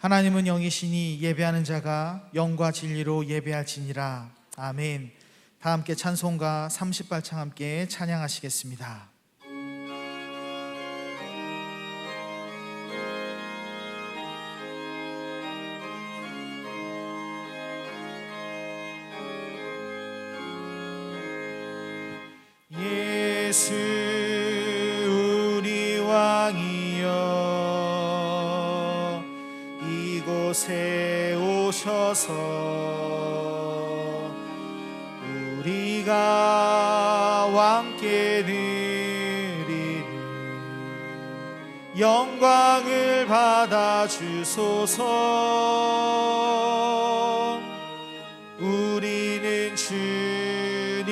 하나님은 영이시니 예배하는 자가 영과 진리로 예배할지니라. 아멘. 다 함께 찬송가 30발창 함께 찬양하시겠습니다. 예수 우리 왕이여 이곳에 오셔서 우리가 왕께 드리는 영광을 받아 주소서. 우리는 주님의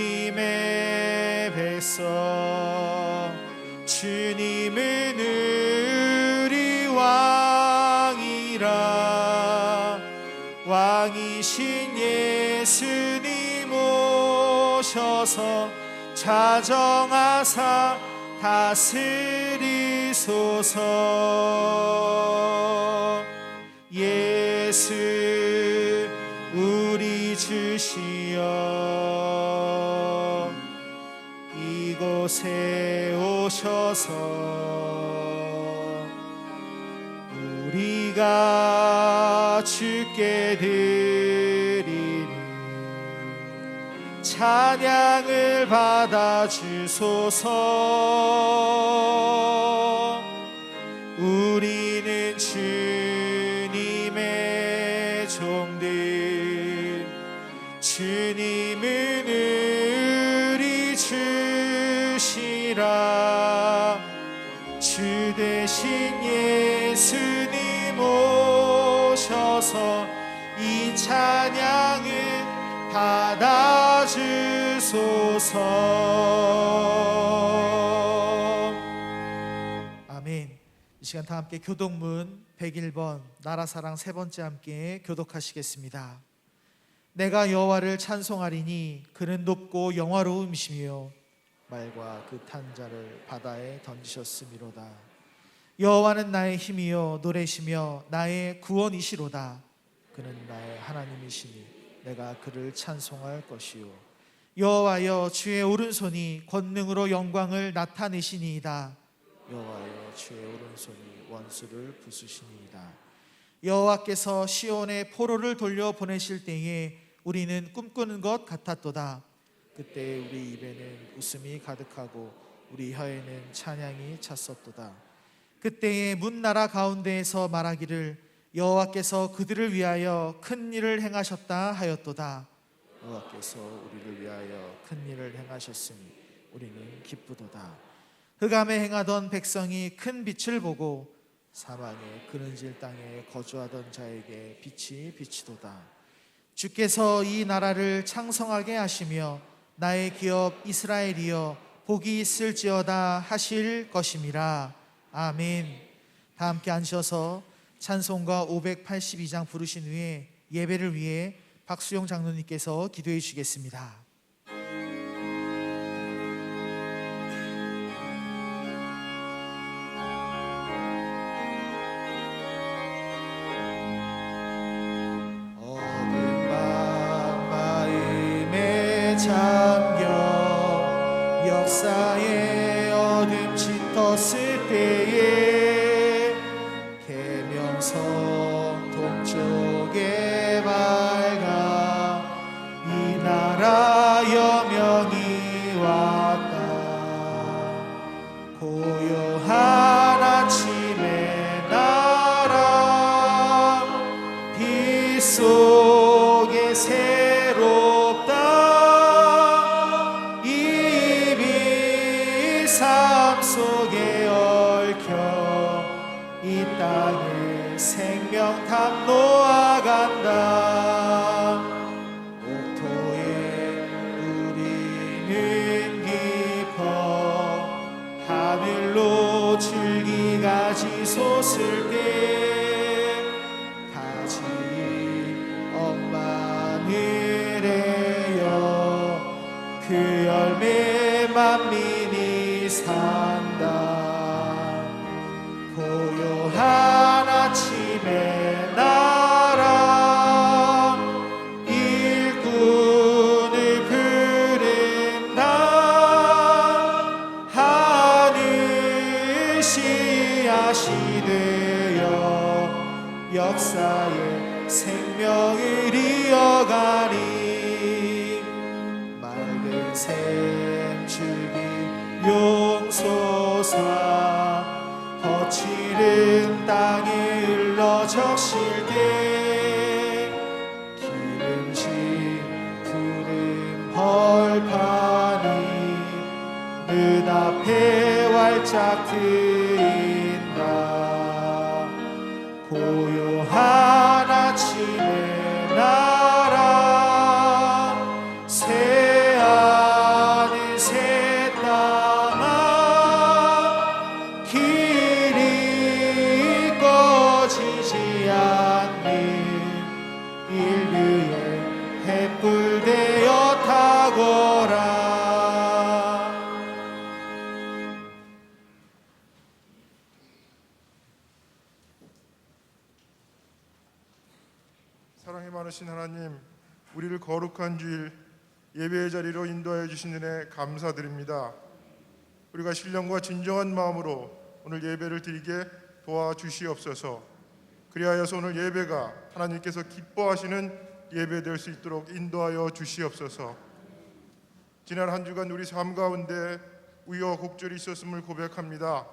백성, 주님은 우리 왕이라. 왕이신 예수님 오셔서 자정하사 다스리소서. 예수 우리 주시여 이곳에 오셔서 우리가 주께 드리는 찬양을 받아 주소서. 우리는 주님의 종들, 주님은 우리 주시라. 주 대신 예수님 오셔서 이 찬양을 받아 주소서. 아멘. 이 시간 다 함께 교독문 101번 나라사랑 세 번째 함께 교독하시겠습니다. 내가 여호와를 찬송하리니 그는 높고 영화로움이시며 말과 그 탄 자를 바다에 던지셨음이로다. 여호와는 나의 힘이요 노래시며 나의 구원이시로다. 그는 나의 하나님이시니 내가 그를 찬송할 것이요. 여호와여 주의 오른손이 권능으로 영광을 나타내시니이다. 여호와여 주의 오른손이 원수를 부수시니이다. 여호와께서 시온에 포로를 돌려 보내실 때에 우리는 꿈꾸는 것 같았도다. 그때 우리 입에는 웃음이 가득하고 우리 혀에는 찬양이 찼었도다. 그때에 문 나라 가운데에서 말하기를 여호와께서 그들을 위하여 큰 일을 행하셨다 하였도다. 여호와께서 우리를 위하여 큰 일을 행하셨으니 우리는 기쁘도다. 흑암에 행하던 백성이 큰 빛을 보고 사망의 그늘질 땅에 거주하던 자에게 빛이 비치도다. 주께서 이 나라를 창성하게 하시며 나의 기업 이스라엘이여 복이 있을지어다 하실 것임이라. 아멘. 다 함께 앉으셔서 찬송가 582장 부르신 후에 예배를 위해 박수영 장로님께서 기도해 주시겠습니다. 어둠 밤 마음에 잠겨 역사의 어둠 짙었을 때에 계명성 동쪽에 밝아 이 나라 여명이 왔다. 고요한 아침의 나라 빛 속에 새롭다. 이 빛 삶 속에 얽혀 이 땅에 생명탐 놓아간다. 옥토에 우리는 깊어 하늘로 줄기가 지솟을 때 가지 엄마 늘에여 그 열매 만민이 산다. 고요한 아침에 나 씨앗이 되어 역사의 생명을 이어가리. 맑은 샘줄기 용솟아 거칠은 땅에 흘러 적실 때 기름진 푸른 벌판이 눈앞에 활짝 트인다. 고요한 아침의 나라 새하늘 새 땅아 길이 꺼지지 않는 인류의 횃불 되어 타거라. 사랑이 많으신 하나님, 우리를 거룩한 주일 예배의 자리로 인도하여 주신 은혜 감사드립니다. 우리가 신령과 진정한 마음으로 오늘 예배를 드리게 도와주시옵소서. 그리하여서 오늘 예배가 하나님께서 기뻐하시는 예배 될 수 있도록 인도하여 주시옵소서. 지난 한 주간 우리 삶 가운데 우여곡절이 있었음을 고백합니다.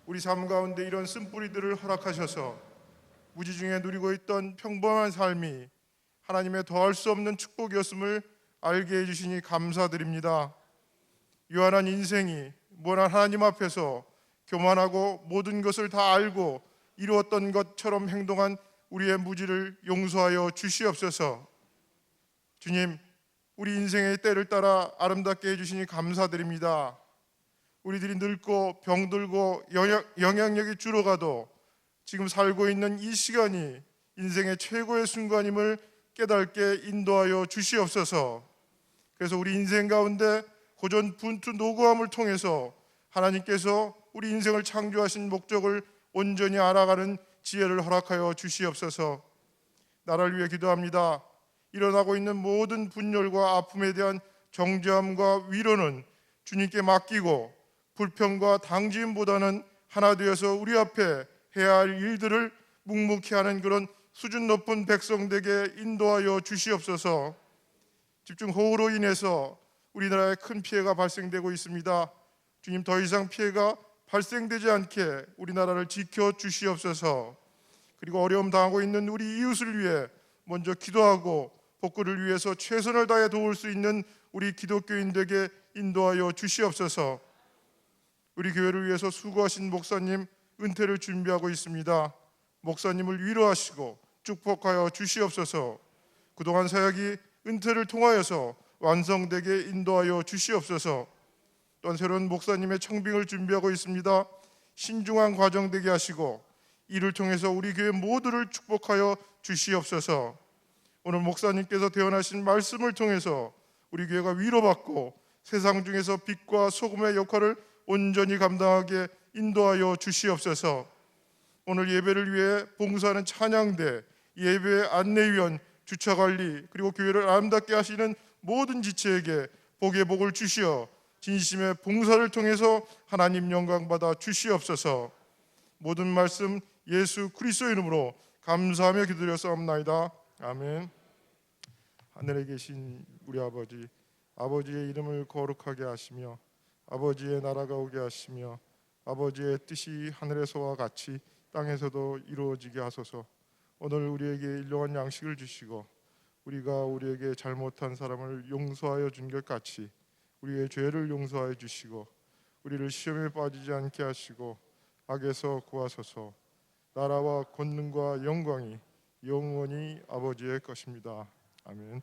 우리 삶 가운데 이런 쓴뿌리들을 허락하셔서 무지중에 누리고 있던 평범한 삶이 하나님의 더할 수 없는 축복이었음을 알게 해주시니 감사드립니다. 유한한 인생이 무한한 하나님 앞에서 교만하고 모든 것을 다 알고 이루었던 것처럼 행동한 우리의 무지를 용서하여 주시옵소서. 주님, 우리 인생의 때를 따라 아름답게 해주시니 감사드립니다. 우리들이 늙고 병들고 영향력이 줄어가도 지금 살고 있는 이 시간이 인생의 최고의 순간임을 깨닫게 인도하여 주시옵소서. 그래서 우리 인생 가운데 고전분투 노고함을 통해서 하나님께서 우리 인생을 창조하신 목적을 온전히 알아가는 지혜를 허락하여 주시옵소서. 나를 위해 기도합니다. 일어나고 있는 모든 분열과 아픔에 대한 정죄함과 위로는 주님께 맡기고 불평과 당진보다는 하나 되어서 우리 앞에 해야 할 일들을 묵묵히 하는 그런 수준 높은 백성되게 인도하여 주시옵소서. 집중호우로 인해서 우리나라에 큰 피해가 발생되고 있습니다. 주님, 더 이상 피해가 발생되지 않게 우리나라를 지켜주시옵소서. 그리고 어려움 당하고 있는 우리 이웃을 위해 먼저 기도하고 복구를 위해서 최선을 다해 도울 수 있는 우리 기독교인들에게 인도하여 주시옵소서. 우리 교회를 위해서 수고하신 목사님 은퇴를 준비하고 있습니다. 목사님을 위로하시고 축복하여 주시옵소서. 그동안 사역이 은퇴를 통하여서 완성되게 인도하여 주시옵소서. 또한 새로운 목사님의 청빙을 준비하고 있습니다. 신중한 과정 되게 하시고 이를 통해서 우리 교회 모두를 축복하여 주시옵소서. 오늘 목사님께서 대언하신 말씀을 통해서 우리 교회가 위로받고 세상 중에서 빛과 소금의 역할을 온전히 감당하게 인도하여 주시옵소서. 오늘 예배를 위해 봉사하는 찬양대, 예배 안내위원, 주차관리, 그리고 교회를 아름답게 하시는 모든 지체에게 복의 복을 주시어 진심의 봉사를 통해서 하나님 영광 받아 주시옵소서. 모든 말씀 예수 그리스도의 이름으로 감사하며 기도드렸사옵나이다. 아멘. 하늘에 계신 우리 아버지, 아버지의 이름을 거룩하게 하시며 아버지의 나라가 오게 하시며 아버지의 뜻이 하늘에서와 같이 땅에서도 이루어지게 하소서. 오늘 우리에게 일용할 양식을 주시고 우리가 우리에게 잘못한 사람을 용서하여 준 것 같이 우리의 죄를 용서하여 주시고 우리를 시험에 빠지지 않게 하시고 악에서 구하소서. 나라와 권능과 영광이 영원히 아버지의 것입니다. 아멘.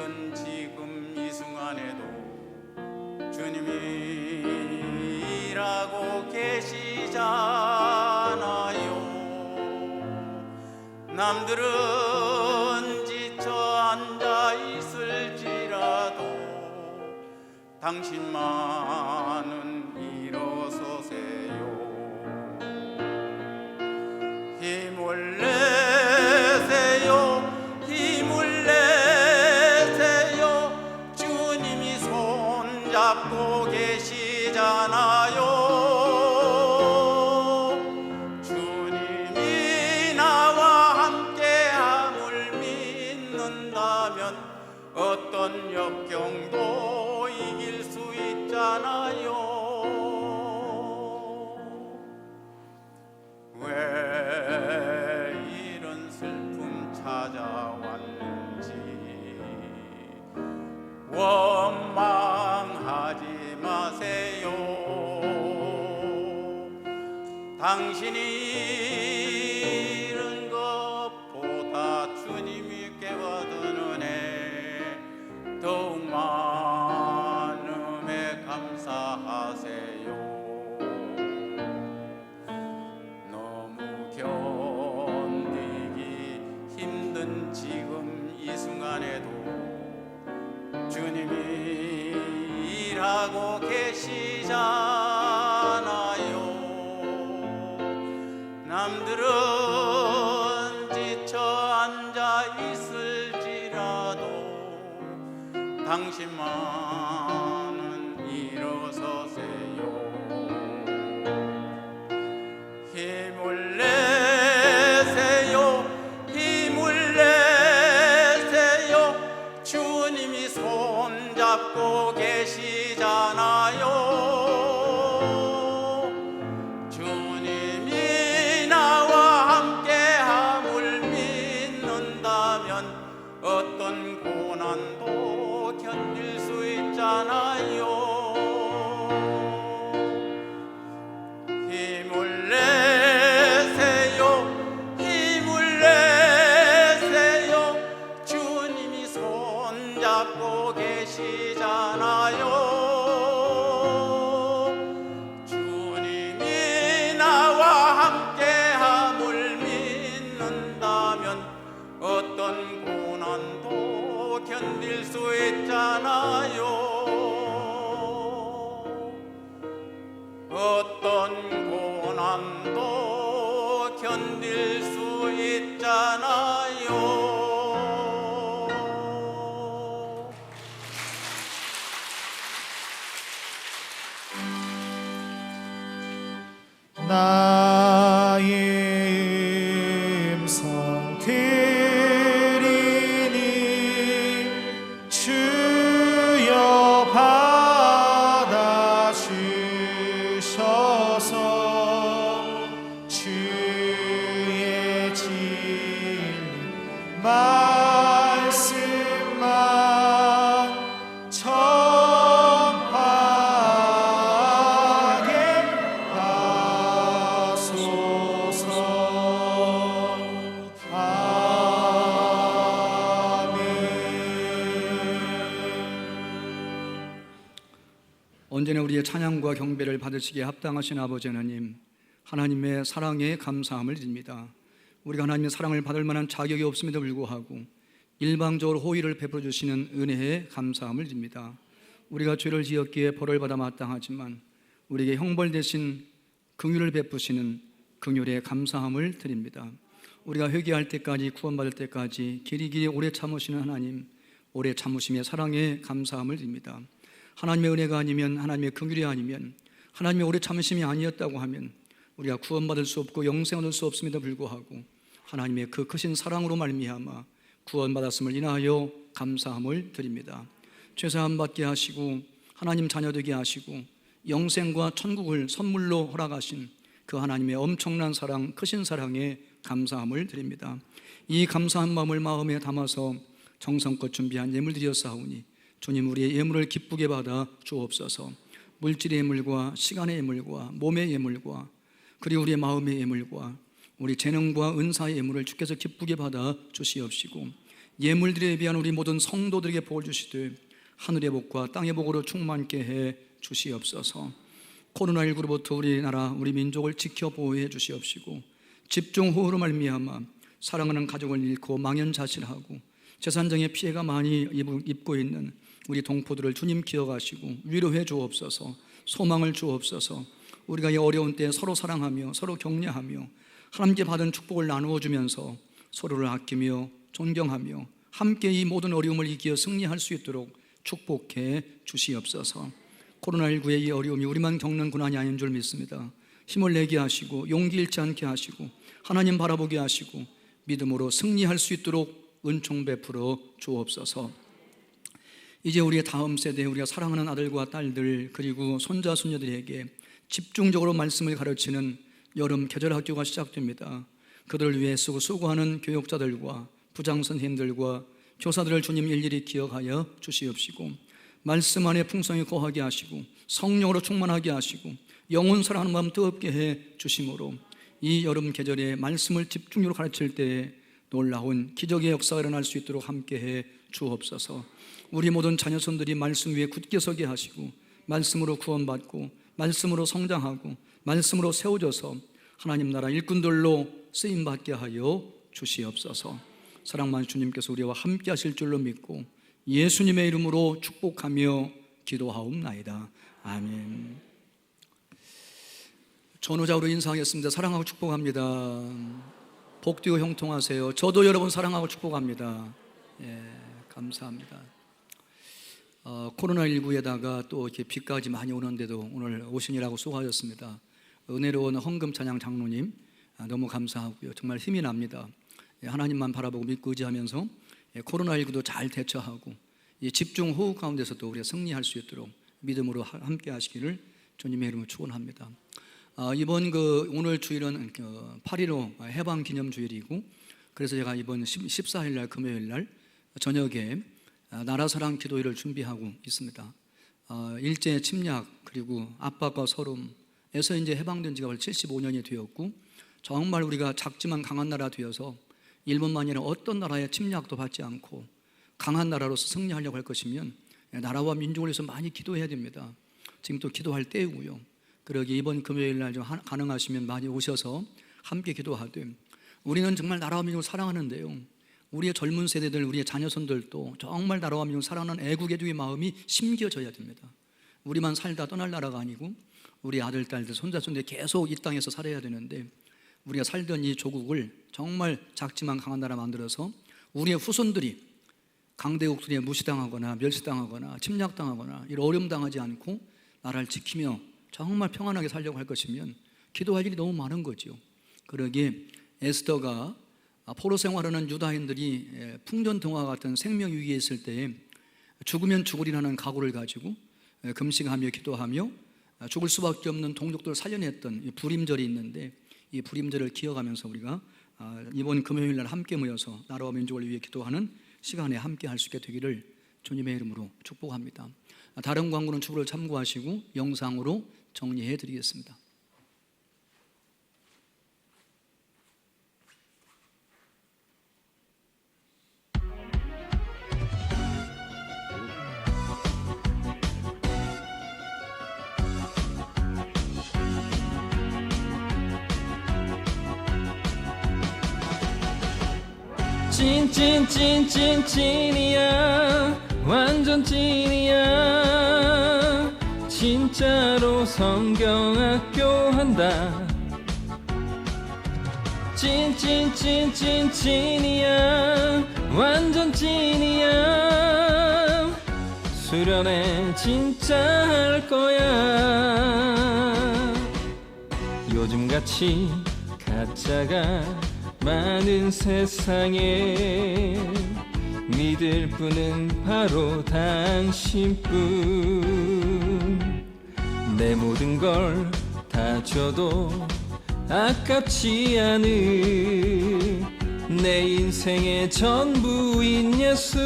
힘든 지금 이 순간에도 주님이 일하고 계시잖아요. 남들은 지쳐 앉아 있을지라도 당신만은 일어서세요. 힘을 내세요. 힘을 내세요. 주님이 손잡고 계시잖아요. 주님이 나와 함께함을 믿는다면 어떤 역경도 이길 수 있잖아요. 왜 이런 슬픔 찾아왔는지 원망하지 마세요. 당신이 잃은 것보다 주님이 깨워준 은혜 더욱 많음에 감사하세요. 너무 견디기 힘든 지금 이 순간에도 주님이 일하고 계시잖아요. 남들은 지쳐 앉아 있을지라도 당신만은 일어서세요. 힘을 내세요. 힘을 내세요. 주님이 손잡고 계시잖아요. 주님이 나와 함께함을 믿는다면 어떤 고난도 견딜 수 있잖아요. 힘을 내세요. 힘을 내세요. 주님이 손잡고 계시잖아요. 주님이 나와 함께함을 믿는다면 어떤 고난도 견딜 수 있잖아요. 어떤 고난도 견딜 수 있잖아요. 나의 음성 들으니 주여 받아주셔서 주의 진리 말씀만 전하게 하소서. 언제나 우리의 찬양과 경배를 받으시기에 합당하신 아버지 하나님, 하나님의 사랑에 감사함을 드립니다. 우리가 하나님의 사랑을 받을 만한 자격이 없음에도 불구하고 일방적으로 호의를 베풀어 주시는 은혜에 감사함을 드립니다. 우리가 죄를 지었기에 벌을 받아 마땅하지만 우리에게 형벌 대신 긍휼을 베푸시는 긍휼에 감사함을 드립니다. 우리가 회개할 때까지, 구원받을 때까지 길이길이 오래 참으시는 하나님, 오래 참으심의 사랑에 감사함을 드립니다. 하나님의 은혜가 아니면, 하나님의 긍휼이 아니면, 하나님의 오래 참으심이 아니었다고 하면 우리가 구원받을 수 없고 영생을 얻을 수 없음에도 불구하고 하나님의 그 크신 사랑으로 말미암아 구원받았음을 인하여 감사함을 드립니다. 죄사함 받게 하시고 하나님 자녀 되게 하시고 영생과 천국을 선물로 허락하신 그 하나님의 엄청난 사랑, 크신 사랑에 감사함을 드립니다. 이 감사한 마음을 마음에 담아서 정성껏 준비한 예물 드렸사오니 주님, 우리의 예물을 기쁘게 받아 주옵소서. 물질의 예물과 시간의 예물과 몸의 예물과 그리고 우리의 마음의 예물과 우리 재능과 은사의 예물을 주께서 기쁘게 받아 주시옵시고 예물들에 비한 우리 모든 성도들에게 복을 주시되 하늘의 복과 땅의 복으로 충만케 해 주시옵소서. 코로나19로부터 우리나라 우리 민족을 지켜 보호해 주시옵시고 집중호우로 말미암아 사랑하는 가족을 잃고 망연자실하고 재산적인 피해가 많이 입고 있는 우리 동포들을 주님 기억하시고 위로해 주옵소서. 소망을 주옵소서. 우리가 이 어려운 때에 서로 사랑하며 서로 격려하며 하나님께 받은 축복을 나누어 주면서 서로를 아끼며 존경하며 함께 이 모든 어려움을 이기어 승리할 수 있도록 축복해 주시옵소서. 코로나19의 이 어려움이 우리만 겪는 고난이 아닌 줄 믿습니다. 힘을 내게 하시고 용기 잃지 않게 하시고 하나님 바라보게 하시고 믿음으로 승리할 수 있도록 은총 베풀어 주옵소서. 이제 우리의 다음 세대, 우리가 사랑하는 아들과 딸들 그리고 손자 손녀들에게 집중적으로 말씀을 가르치는 여름 계절 학교가 시작됩니다. 그들을 위해 수고하는 교육자들과 부장 선생님들과 교사들을 주님 일일이 기억하여 주시옵시고 말씀 안에 풍성히 거하게 하시고 성령으로 충만하게 하시고 영혼 사랑하는 마음 뜨겁게 해 주심으로 이 여름 계절에 말씀을 집중적으로 가르칠 때에 놀라운 기적의 역사가 일어날 수 있도록 함께해 주옵소서. 우리 모든 자녀손들이 말씀 위에 굳게 서게 하시고 말씀으로 구원받고 말씀으로 성장하고 말씀으로 세워져서 하나님 나라 일꾼들로 쓰임받게 하여 주시옵소서. 사랑만 주님께서 우리와 함께 하실 줄로 믿고 예수님의 이름으로 축복하며 기도하옵나이다. 아멘. 전후좌우로 인사하겠습니다. 사랑하고 축복합니다. 복되고 형통하세요. 저도 여러분 사랑하고 축복합니다. 예, 감사합니다. 코로나19에다가 또 이렇게 비까지 많이 오는데도 오늘 오시느라고 수고하셨습니다. 은혜로운 헌금 찬양 장로님 너무 감사하고요. 정말 힘이 납니다. 하나님만 바라보고 믿고 의지하면서 코로나19도 잘 대처하고 집중 호흡 가운데서도 우리가 승리할 수 있도록 믿음으로 함께 하시기를 주님의 이름으로 축원합니다. 이번 오늘 주일은 8.15 해방 기념 주일이고 그래서 제가 이번 14일 날 금요일 날 저녁에 나라 사랑 기도회를 준비하고 있습니다. 일제 침략 그리고 압박과 서름에서 이제 해방된 지가 벌써 75년이 되었고 정말 우리가 작지만 강한 나라 되어서 일본만이 아니라 어떤 나라의 침략도 받지 않고 강한 나라로서 승리하려고 할 것이면 나라와 민족을 위해서 많이 기도해야 됩니다. 지금 또 기도할 때이고요. 그러기 이번 금요일 날 좀 가능하시면 많이 오셔서 함께 기도하되 우리는 정말 나라와 민족을 사랑하는데요. 우리의 젊은 세대들, 우리의 자녀손들도 정말 나라와 민족을 사랑하는 애국의 마음이 심겨져야 됩니다. 우리만 살다 떠날 나라가 아니고 우리 아들, 딸들, 손자손들 계속 이 땅에서 살아야 되는데 우리가 살던 이 조국을 정말 작지만 강한 나라 만들어서 우리의 후손들이 강대국들에 무시당하거나 멸시당하거나 침략당하거나 이런 어려움 당하지 않고 나라를 지키며 정말 평안하게 살려고 할 것이면 기도할 일이 너무 많은 거죠. 그러기에 에스더가 포로 생활하는 유다인들이 풍전등화 같은 생명 위기에 있을 때 죽으면 죽으리라는 각오를 가지고 금식하며 기도하며 죽을 수밖에 없는 동족들을 살려냈던 불임절이 있는데 이 불임절을 기억하면서 우리가 이번 금요일 날 함께 모여서 나라와 민족을 위해 기도하는 시간에 함께 할 수 있게 되기를 주님의 이름으로 축복합니다. 다른 광고는 주보를 참고하시고 영상으로 정리해 드리겠습니다. 찐이야 완전 찐이야 진짜로 성경학교 한다 찐이야 완전 찐이야 수련회 진짜 할 거야 요즘같이 가짜가 많은 세상에 믿을 분은 바로 당신뿐 내 모든 걸 다 줘도 아깝지 않은 내 인생의 전부인 예수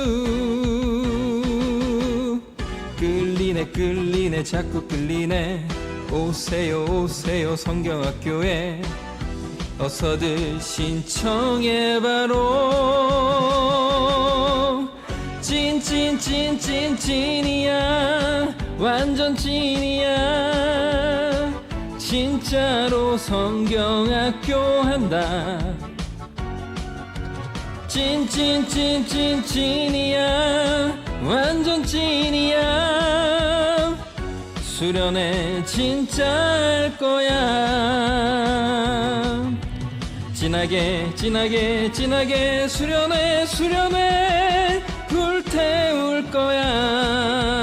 끌리네 자꾸 끌리네 오세요 성경학교에 어서들 신청해 바로 찐이야 완전 찐이야 진짜로 성경학교 한다 찐이야 완전 찐이야 수련회 진짜 할 거야 진하게 수련회 불태울 거야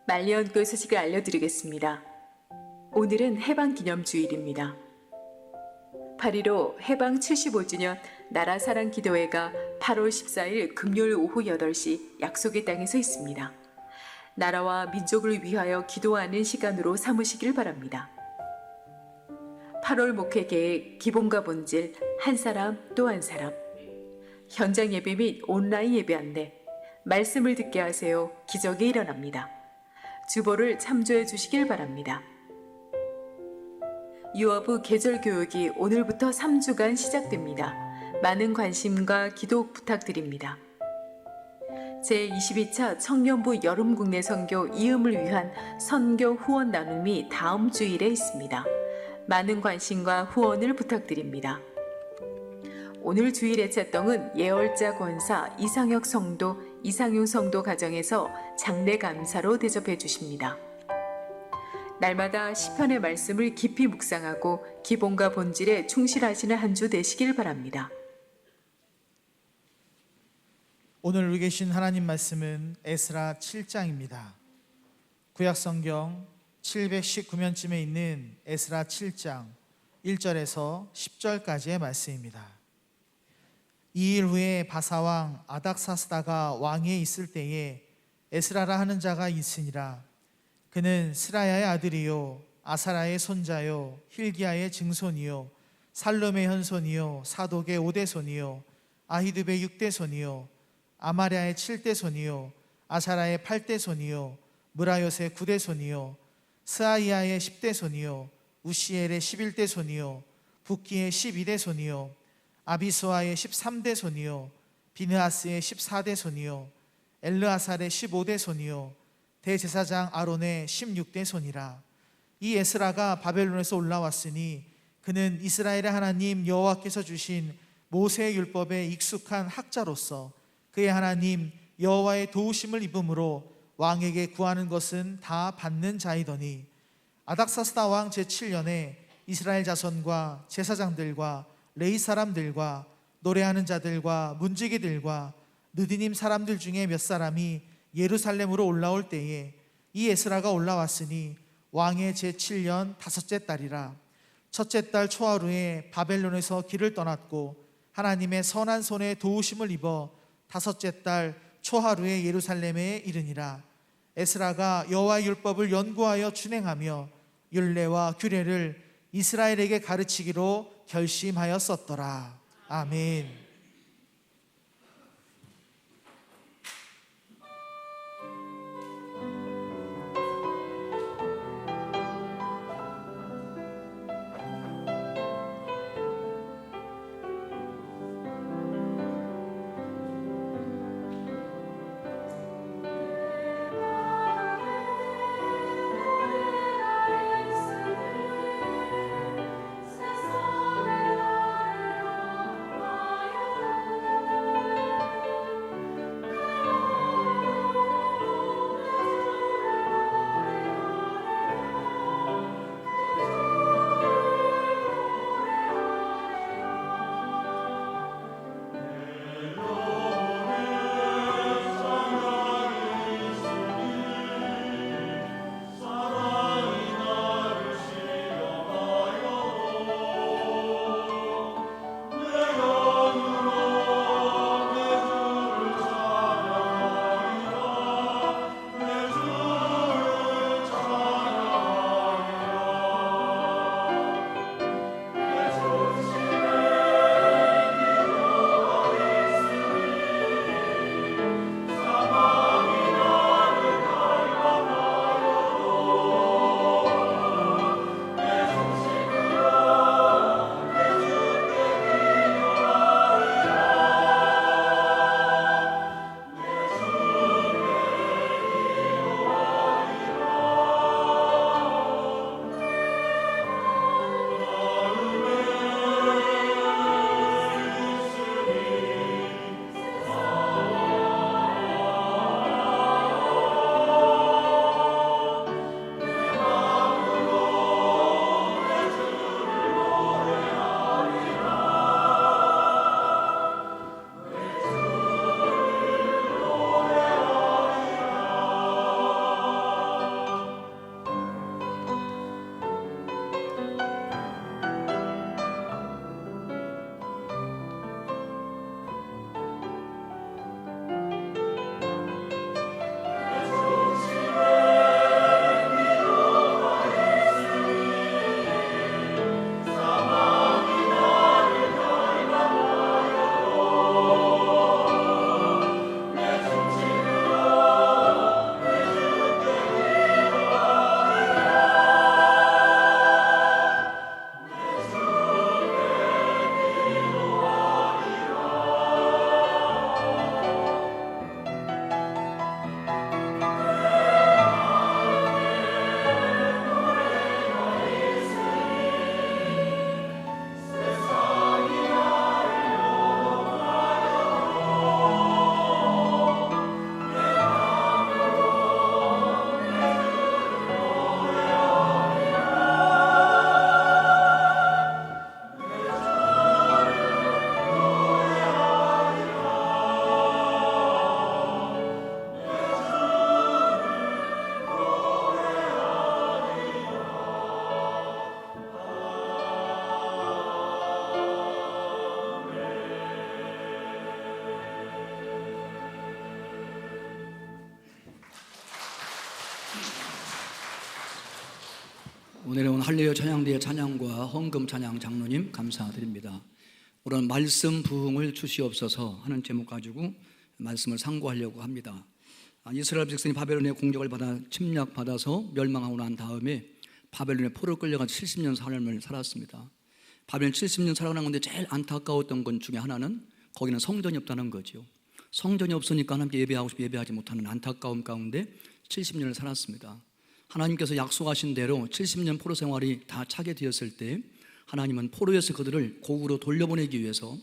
말년교 소식을 알려드리겠습니다. 오늘은 해방기념주일입니다. 8.15 해방 75주년 나라사랑기도회가 8월 14일 금요일 오후 8시 약속의 땅에 서 있습니다. 나라와 민족을 위하여 기도하는 시간으로 삼으시길 바랍니다. 8월 목회계획 기본과 본질 한 사람 또 한 사람 현장 예배 및 온라인 예배 안내 말씀을 듣게 하세요. 기적이 일어납니다. 주보를 참조해 주시길 바랍니다. 유아부 계절교육이 오늘부터 3주간 시작됩니다. 많은 관심과 기도 부탁드립니다. 제22차 청년부 여름 국내 선교 이음을 위한 선교 후원 나눔이 다음 주일에 있습니다. 많은 관심과 후원을 부탁드립니다. 오늘 주일의 채떡은 예월자 권사 이상혁 성도, 이상용 성도 가정에서 장례 감사로 대접해 주십니다. 날마다 시편의 말씀을 깊이 묵상하고 기본과 본질에 충실하시는 한 주 되시길 바랍니다. 오늘 우리 계신 하나님 말씀은 에스라 7장입니다. 구약성경 719면쯤에 있는 에스라 7장 1절에서 10절까지의 말씀입니다. 2일 후에 바사왕 아닥사스다가 왕위에 있을 때에 에스라라 하는 자가 있으니라. 그는 스라야의 아들이요 아사라의 손자요 힐기야의 증손이요 살룸의 현손이요 사독의 5대손이요 아히두베의 6대손이요 아마랴의 7대손이요 아사라의 8대손이요 무라요의 9대손이요 스아이야의 10대손이요 우시엘의 11대손이요 붓기의 12대손이요 아비스와의 13대손이요 비느하스의 14대손이요 엘르아살의 15대손이요 대제사장 아론의 16대손이라. 이 에스라가 바벨론에서 올라왔으니 그는 이스라엘의 하나님 여호와께서 주신 모세의 율법에 익숙한 학자로서 그의 하나님 여호와의 도우심을 입음으로 왕에게 구하는 것은 다 받는 자이더니 아닥사스다 왕 제7년에 이스라엘 자손과 제사장들과 레위 사람들과 노래하는 자들과 문지기들과 느디님 사람들 중에 몇 사람이 예루살렘으로 올라올 때에 이 에스라가 올라왔으니 왕의 제7년 다섯째 달이라. 첫째 달 초하루에 바벨론에서 길을 떠났고 하나님의 선한 손에 도우심을 입어 다섯째 달 초하루에 예루살렘에 이르니라. 에스라가 여호와의 율법을 연구하여 준행하며 율례와 규례를 이스라엘에게 가르치기로 결심하였었더라. 아멘. 세상의 나를 오늘은 할례와 찬양대의 찬양과 헌금 찬양 장로님 감사드립니다. 오늘 말씀 부흥을 주시옵소서 하는 제목 가지고 말씀을 상고하려고 합니다. 이스라엘 백성이 바벨론의 공격을 받아 침략받아서 멸망하고 난 다음에 바벨론의 포로로 끌려가 70년 삶을 살았습니다. 바벨론 70년 살아가는 건데 제일 안타까웠던 것 중에 하나는 거기는 성전이 없다는 거죠. 성전이 없으니까 하나님께 예배하고 싶어 예배하지 못하는 안타까움 가운데 70년을 살았습니다. 하나님께서 약속하신 대로 70년 포로 생활이 다 차게 되었을 때 하나님은 포로에서 그들을 고국으로 돌려보내기 위해서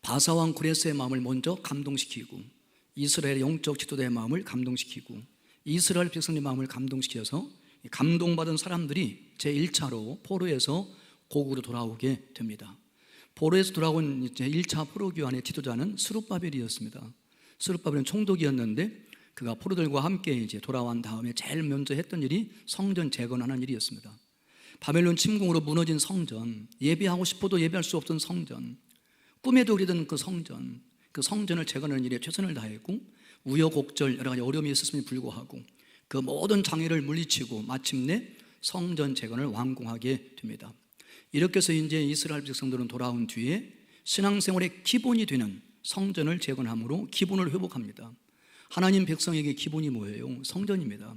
바사왕 고레스의 마음을 먼저 감동시키고 이스라엘의 영적 지도자의 마음을 감동시키고 이스라엘 백성의 마음을 감동시켜서 감동받은 사람들이 제1차로 포로에서 고국으로 돌아오게 됩니다. 포로에서 돌아온 제1차 포로 교환의 지도자는 스룹바벨이었습니다. 스룹바벨은 총독이었는데 그가 포로들과 함께 이제 돌아온 다음에 제일 먼저 했던 일이 성전 재건하는 일이었습니다. 바벨론 침공으로 무너진 성전, 예배하고 싶어도 예배할 수 없던 성전, 꿈에도 그리던 그 성전을 재건하는 일에 최선을 다했고 우여곡절 여러 가지 어려움이 있었음에도 불구하고 그 모든 장애를 물리치고 마침내 성전 재건을 완공하게 됩니다. 이렇게 해서 이제 이스라엘 백성들은 돌아온 뒤에 신앙생활의 기본이 되는 성전을 재건함으로 기본을 회복합니다. 하나님 백성에게 기본이 뭐예요? 성전입니다.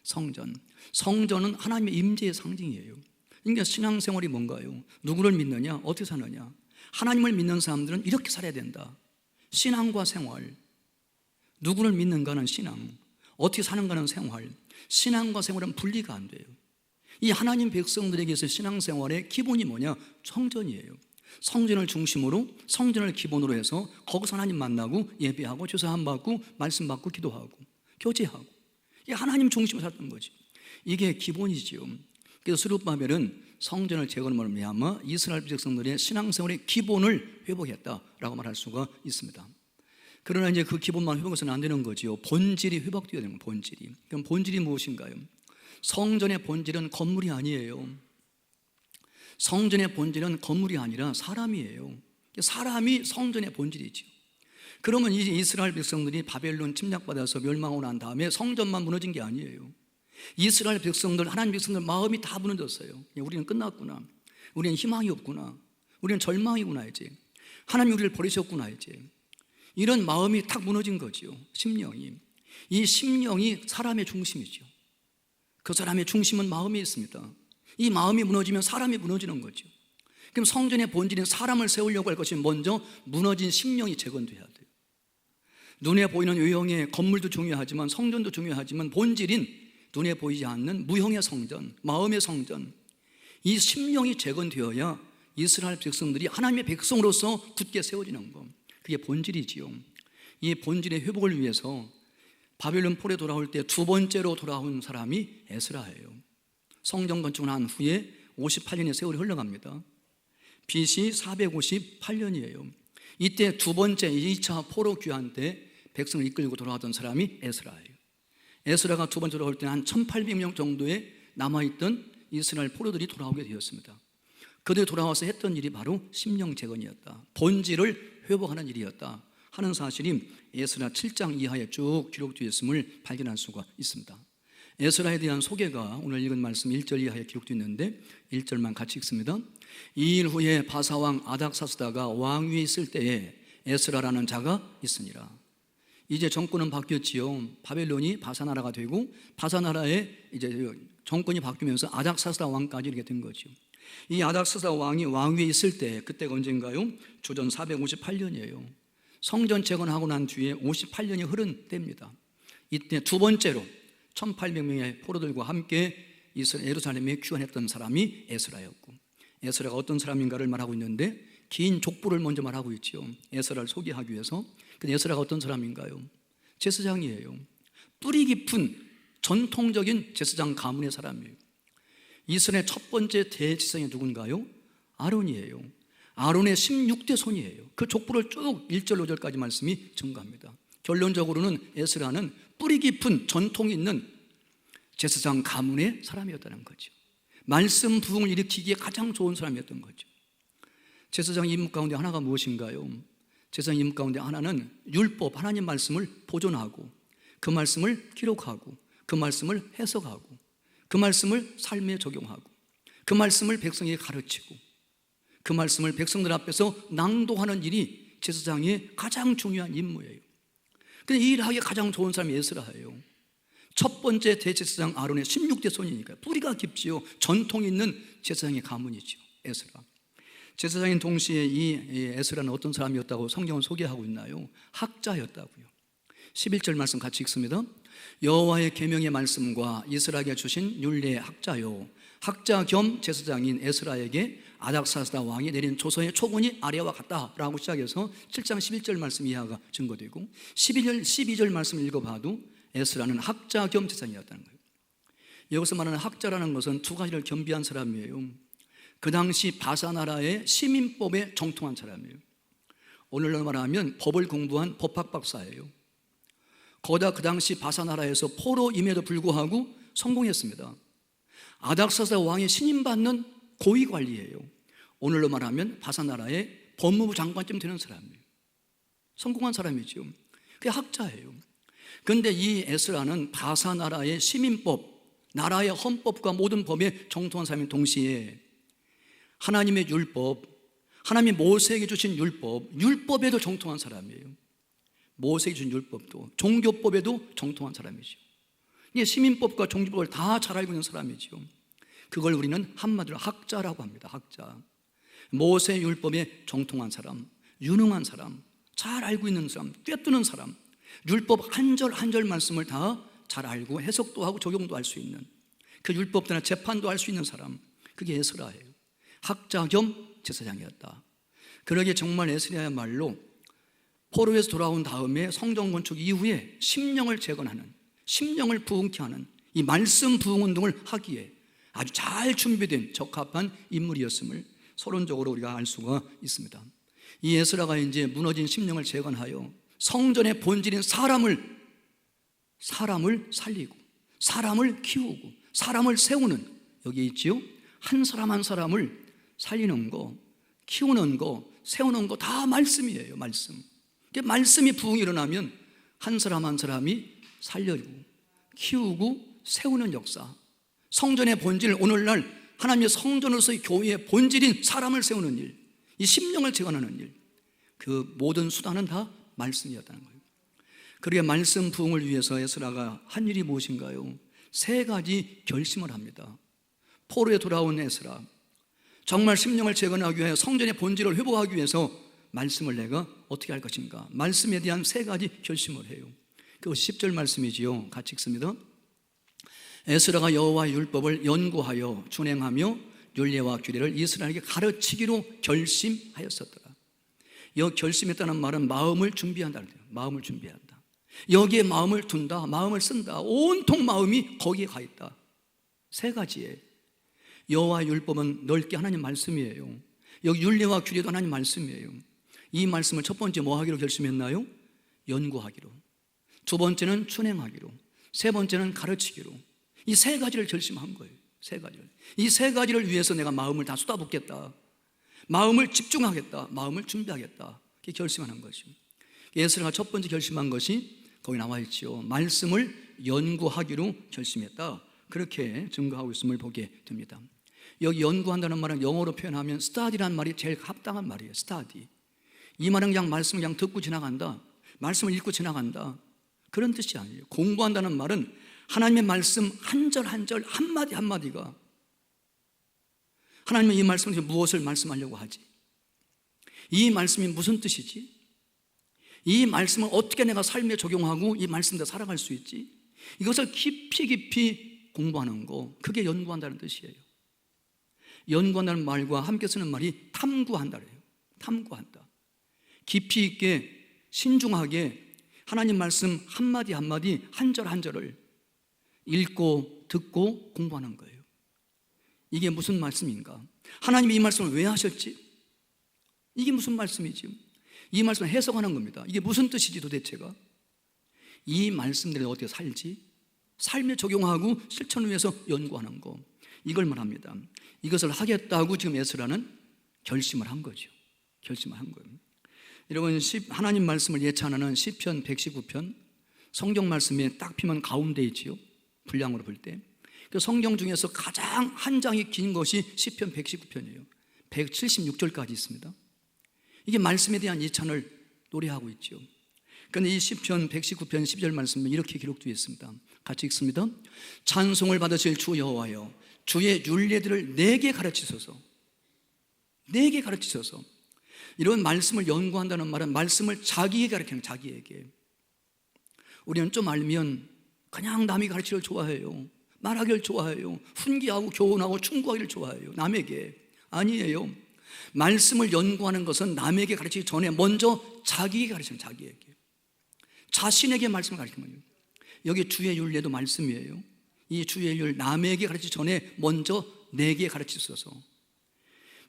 성전은 하나님의 임재의 상징이에요. 그러니까 신앙생활이 뭔가요? 누구를 믿느냐? 어떻게 사느냐? 하나님을 믿는 사람들은 이렇게 살아야 된다. 신앙과 생활, 누구를 믿는가는 신앙, 어떻게 사는가는 생활. 신앙과 생활은 분리가 안 돼요. 이 하나님 백성들에게서 신앙생활의 기본이 뭐냐? 성전이에요. 성전을 중심으로, 성전을 기본으로 해서 거기서 하나님 만나고 예배하고 조사함 받고 말씀 받고 기도하고 교제하고, 이게 하나님 중심으로 살았던 거지. 이게 기본이지요. 그래서 스룹바벨은 성전을 재건함으로 말미암아 이스라엘 백성들의 신앙생활의 기본을 회복했다라고 말할 수가 있습니다. 그러나 이제 그 기본만 회복해서는 안 되는 거지요. 본질이 회복되어야 되는 거예요. 본질이. 그럼 본질이 무엇인가요? 성전의 본질은 건물이 아니에요. 성전의 본질은 건물이 아니라 사람이에요. 사람이 성전의 본질이죠. 그러면 이제 이스라엘 백성들이 바벨론 침략받아서 멸망하고 난 다음에 성전만 무너진 게 아니에요. 이스라엘 백성들, 하나님 백성들 마음이 다 무너졌어요. 우리는 끝났구나. 우리는 희망이 없구나. 우리는 절망이구나 이제. 하나님 우리를 버리셨구나 이제. 이런 마음이 탁 무너진 거죠. 심령이. 이 심령이 사람의 중심이죠. 그 사람의 중심은 마음에 있습니다. 이 마음이 무너지면 사람이 무너지는 거죠. 그럼 성전의 본질인 사람을 세우려고 할 것이 먼저 무너진 심령이 재건돼야 돼요. 눈에 보이는 외형의 건물도 중요하지만 성전도 중요하지만 본질인 눈에 보이지 않는 무형의 성전, 마음의 성전, 이 심령이 재건되어야 이스라엘 백성들이 하나님의 백성으로서 굳게 세워지는 것, 그게 본질이지요. 이 본질의 회복을 위해서 바벨론 포로에 돌아올 때 두 번째로 돌아온 사람이 에스라예요. 성전 건축을 한 후에 58년의 세월이 흘러갑니다. BC 458년이에요. 이때 두 번째 2차 포로 귀환 때 백성을 이끌고 돌아왔던 사람이 에스라예요. 에스라가 두 번째 돌아올 때는 한 1800명 정도의 남아있던 이스라엘 포로들이 돌아오게 되었습니다. 그들이 돌아와서 했던 일이 바로 심령 재건이었다. 본질을 회복하는 일이었다 하는 사실이 에스라 7장 이하에 쭉 기록되어 있음을 발견할 수가 있습니다. 에스라에 대한 소개가 오늘 읽은 말씀 1절 이하에 기록되어 있는데 1절만 같이 읽습니다. 이 일 후에 바사왕 아닥사스다가 왕위에 있을 때에 에스라라는 자가 있으니라. 이제 정권은 바뀌었지요. 바벨론이 바사나라가 되고 바사나라의 이제 정권이 바뀌면서 아닥사스다 왕까지 이렇게 된 거죠. 이 아닥사스다 왕이 왕위에 있을 때 그때가 언젠가요? 주전 458년이에요. 성전 재건하고 난 뒤에 58년이 흐른 때입니다. 이때 두 번째로 1800명의 포로들과 함께 예루살렘에 귀환했던 사람이 에스라였고, 에스라가 어떤 사람인가를 말하고 있는데 긴 족보를 먼저 말하고 있죠. 에스라를 소개하기 위해서. 근데 에스라가 어떤 사람인가요? 제사장이에요. 뿌리 깊은 전통적인 제사장 가문의 사람이에요. 이스라엘 첫 번째 대제사장이 누군가요? 아론이에요. 아론의 16대 손이에요. 그 족보를 쭉 1절 5절까지 말씀이 증가합니다. 결론적으로는 에스라는 뿌리 깊은 전통이 있는 제사장 가문의 사람이었다는 거죠. 말씀 부흥을 일으키기에 가장 좋은 사람이었던 거죠. 제사장 임무 가운데 하나가 무엇인가요? 제사장 임무 가운데 하나는 율법, 하나님 말씀을 보존하고 그 말씀을 기록하고 그 말씀을 해석하고 그 말씀을 삶에 적용하고 그 말씀을 백성에게 가르치고 그 말씀을 백성들 앞에서 낭독하는 일이 제사장의 가장 중요한 임무예요. 근데 이 일을 하기에 가장 좋은 사람이 에스라예요. 첫 번째 대제사장 아론의 16대 손이니까 뿌리가 깊지요. 전통 있는 제사장의 가문이죠. 에스라. 제사장인 동시에 이 에스라는 어떤 사람이었다고 성경은 소개하고 있나요? 학자였다고요. 11절 말씀 같이 읽습니다. 여호와의 계명의 말씀과 이스라엘에게 주신 율례의 학자요, 학자 겸 제사장인 에스라에게 아닥사스다 왕이 내린 조서의 초본이 아래와 같다라고 시작해서 7장 11절 말씀 이하가 증거되고 12절 말씀을 읽어봐도 에스라는 학자 겸 제사장이었다는 거예요. 여기서 말하는 학자라는 것은 두 가지를 겸비한 사람이에요. 그 당시 바사나라의 시민법에 정통한 사람이에요. 오늘날 말하면 법을 공부한 법학 박사예요. 거기다 그 당시 바사나라에서 포로임에도 불구하고 성공했습니다. 아닥사스다 왕의 신임받는 고위관리예요. 오늘로 말하면 바사나라의 법무부 장관쯤 되는 사람이에요. 성공한 사람이죠. 그게 학자예요. 그런데 이 에스라는 바사나라의 시민법, 나라의 헌법과 모든 법에 정통한 사람인 동시에 하나님의 율법, 하나님이 모세에게 주신 율법에도 정통한 사람이에요. 모세에게 주신 율법도, 종교법에도 정통한 사람이죠. 이게 시민법과 종교법을 다 잘 알고 있는 사람이죠. 그걸 우리는 한마디로 학자라고 합니다. 학자. 모세 율법에 정통한 사람, 유능한 사람, 잘 알고 있는 사람, 꿰뚫는 사람, 율법 한 절 한 절 말씀을 다 잘 알고 해석도 하고 적용도 할 수 있는, 그 율법대로 재판도 할 수 있는 사람, 그게 에스라예요. 학자 겸 제사장이었다. 그러기에 정말 에스라야말로 포로에서 돌아온 다음에 성전 건축 이후에 심령을 재건하는, 심령을 부흥케 하는 이 말씀 부흥 운동을 하기에 아주 잘 준비된 적합한 인물이었음을 서론적으로 우리가 알 수가 있습니다. 이 에스라가 이제 무너진 심령을 재건하여 성전의 본질인 사람을 살리고 사람을 키우고 사람을 세우는, 여기 있지요? 한 사람 한 사람을 살리는 거, 키우는 거, 세우는 거 다 말씀이에요. 말씀이 부흥이 일어나면 한 사람 한 사람이 살려주고 키우고 세우는 역사, 성전의 본질, 오늘날 하나님의 성전으로서의 교회의 본질인 사람을 세우는 일, 이 심령을 재건하는 일, 그 모든 수단은 다 말씀이었다는 거예요. 그러기에 말씀 부흥을 위해서 에스라가 한 일이 무엇인가요? 세 가지 결심을 합니다. 포로에 돌아온 에스라, 정말 심령을 재건하기 위해 성전의 본질을 회복하기 위해서 말씀을 내가 어떻게 할 것인가, 말씀에 대한 세 가지 결심을 해요. 그 10절 말씀이지요. 같이 읽습니다. 에스라가 여호와의 율법을 연구하여 준행하며 율례와 규례를 이스라엘에게 가르치기로 결심하였었더라. 여기 결심했다는 말은 마음을 준비한다는 거예요. 마음을 준비한다. 여기에 마음을 둔다, 마음을 쓴다, 온통 마음이 거기에 가 있다. 세 가지에 여호와의 율법은 넓게 하나님 말씀이에요. 여기 율례와 규례도 하나님 말씀이에요. 이 말씀을 첫 번째 뭐 하기로 결심했나요? 연구하기로. 두 번째는 준행하기로. 세 번째는 가르치기로. 이 세 가지를 결심한 거예요. 세 가지를. 이 세 가지를 위해서 내가 마음을 다 쏟아붓겠다, 마음을 집중하겠다, 마음을 준비하겠다, 이렇게 결심하는 거죠. 에스라가 첫 번째 결심한 것이 거기 나와 있지요. 말씀을 연구하기로 결심했다. 그렇게 증거하고 있음을 보게 됩니다. 여기 연구한다는 말은 영어로 표현하면 study라는 말이 제일 합당한 말이에요. study. 이 말은 그냥 말씀을 그냥 듣고 지나간다, 말씀을 읽고 지나간다, 그런 뜻이 아니에요. 공부한다는 말은 하나님의 말씀 한 절 한 절, 한마디 한마디가 하나님은 이 말씀에서 무엇을 말씀하려고 하지? 이 말씀이 무슨 뜻이지? 이 말씀을 어떻게 내가 삶에 적용하고 이 말씀대로 살아갈 수 있지? 이것을 깊이 공부하는 거, 그게 연구한다는 뜻이에요. 연구한다는 말과 함께 쓰는 말이 탐구한다래요. 탐구한다. 깊이 있게 신중하게 하나님 말씀 한마디 한마디, 한 절 한 절을 읽고 듣고 공부하는 거예요. 이게 무슨 말씀인가? 하나님이 이 말씀을 왜 하셨지? 이게 무슨 말씀이지? 이 말씀을 해석하는 겁니다. 이게 무슨 뜻이지 도대체가? 이 말씀들을 어떻게 살지? 삶에 적용하고 실천을 위해서 연구하는 거, 이걸 말합니다. 이것을 하겠다고 지금 에스라는 결심을 한 거죠. 결심을 한 거예요. 여러분, 하나님 말씀을 예찬하는 시편 119편 성경 말씀에 딱 피면 가운데 있지요. 분량으로 볼 때 그 성경 중에서 가장 한 장이 긴 것이 시편 119편이에요. 176절까지 있습니다. 이게 말씀에 대한 이찬을 노래하고 있죠. 그런데 이 시편 119편 12절 말씀은 이렇게 기록되어 있습니다. 같이 읽습니다. 찬송을 받으실 주 여호와여, 주의 율례들을 내게 가르치소서. 내게 가르치소서. 이런 말씀을 연구한다는 말은 말씀을 자기에게 가르치는, 자기에게. 우리는 좀 알면 그냥 남이 가르치기를 좋아해요. 말하기를 좋아해요. 훈계하고 교훈하고 충고하기를 좋아해요. 남에게. 아니에요. 말씀을 연구하는 것은 남에게 가르치기 전에 먼저 자기에게 가르치는, 자기에게. 자신에게 말씀을 가르치는 거예요. 여기 주의 율례도 말씀이에요. 이 주의 율 남에게 가르치기 전에 먼저 내게 가르치소서.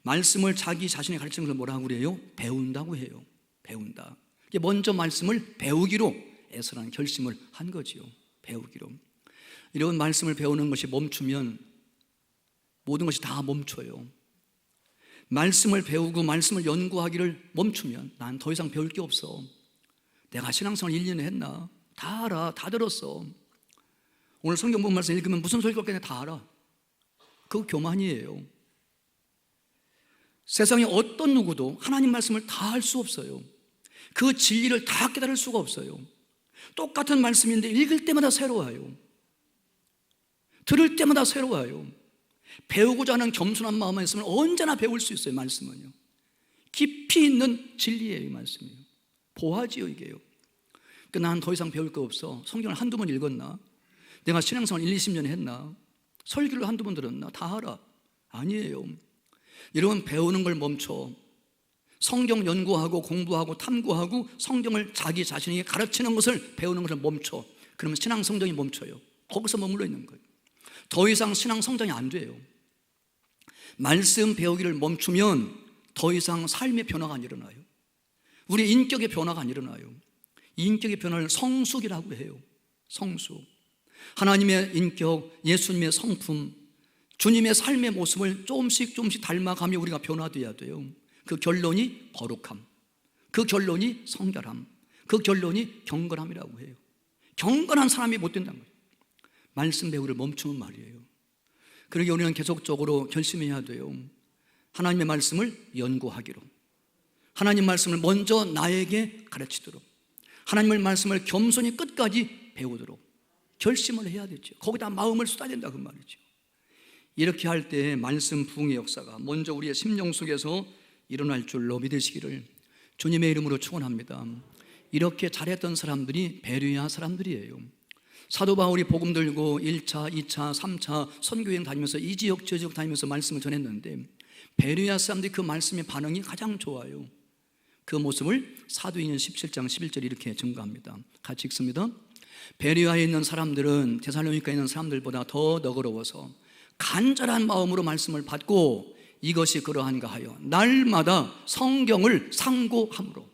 말씀을 자기 자신에게 가르치는 것을 뭐라고 그래요? 배운다고 해요. 배운다. 먼저 말씀을 배우기로 에스라는 결심을 한 거지요. 배우기로. 이런 말씀을 배우는 것이 멈추면 모든 것이 다 멈춰요. 말씀을 배우고 말씀을 연구하기를 멈추면 난 더 이상 배울 게 없어. 내가 신앙생활 1년 했나? 다 알아. 다 들었어. 오늘 성경 본 말씀 읽으면 무슨 소리가 없겠냐? 다 알아. 그거 교만이에요. 세상에 어떤 누구도 하나님 말씀을 다 할 수 없어요. 그 진리를 다 깨달을 수가 없어요. 똑같은 말씀인데 읽을 때마다 새로워요. 들을 때마다 새로워요. 배우고자 하는 겸손한 마음만 있으면 언제나 배울 수 있어요. 말씀은요. 깊이 있는 진리예요. 이 말씀이요. 보화지요, 이게요. 난 더 이상 배울 거 없어. 성경을 한두 번 읽었나? 내가 신앙생활 1, 20년 했나? 설교를 한두 번 들었나? 다 알아. 아니에요. 여러분, 배우는 걸 멈춰. 성경 연구하고 공부하고 탐구하고 성경을 자기 자신에게 가르치는 것을 배우는 것을 멈춰. 그러면 신앙 성장이 멈춰요. 거기서 머물러 있는 거예요. 더 이상 신앙 성장이 안 돼요. 말씀 배우기를 멈추면 더 이상 삶의 변화가 안 일어나요. 우리 인격의 변화가 안 일어나요. 이 인격의 변화를 성숙이라고 해요. 성숙. 하나님의 인격, 예수님의 성품, 주님의 삶의 모습을 조금씩 닮아가며 우리가 변화되어야 돼요. 그 결론이 거룩함, 그 결론이 성결함, 그 결론이 경건함이라고 해요. 경건한 사람이 못 된다는 거예요. 말씀 배우기를 멈추는 말이에요. 그러기 우리는 계속적으로 결심해야 돼요. 하나님의 말씀을 연구하기로, 하나님 말씀을 먼저 나에게 가르치도록, 하나님의 말씀을 겸손히 끝까지 배우도록 결심을 해야 되죠. 거기다 마음을 쏟아야 된다 그 말이죠. 이렇게 할 때 말씀 부흥의 역사가 먼저 우리의 심령 속에서 일어날 줄로 믿으시기를 주님의 이름으로 축원합니다. 이렇게 잘했던 사람들이 베레아 사람들이에요. 사도 바울이 복음 들고 1차, 2차, 3차 선교여행 다니면서 이 지역 저 지역 다니면서 말씀을 전했는데 베레아 사람들이 그 말씀의 반응이 가장 좋아요. 그 모습을 사도행전 17장 11절이 이렇게 증거합니다. 같이 읽습니다. 베레아에 있는 사람들은 데살로니가에 있는 사람들보다 더 너그러워서 간절한 마음으로 말씀을 받고 이것이 그러한가 하여 날마다 성경을 상고함으로.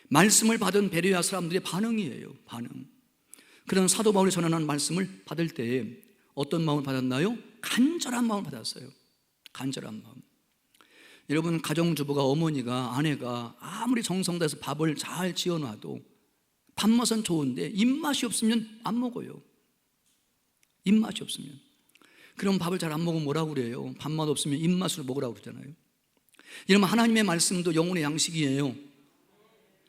말씀을 받은 베레아 사람들의 반응이에요. 반응. 그런 사도 바울이 전하는 말씀을 받을 때에 어떤 마음을 받았나요? 간절한 마음을 받았어요. 간절한 마음. 여러분, 가정주부가, 어머니가, 아내가 아무리 정성 다해서 밥을 잘 지어놔도 밥맛은 좋은데 입맛이 없으면 안 먹어요. 입맛이 없으면. 그럼 밥을 잘 안 먹으면 뭐라고 그래요? 밥맛 없으면 입맛으로 먹으라고 그러잖아요. 여러분, 하나님의 말씀도 영혼의 양식이에요.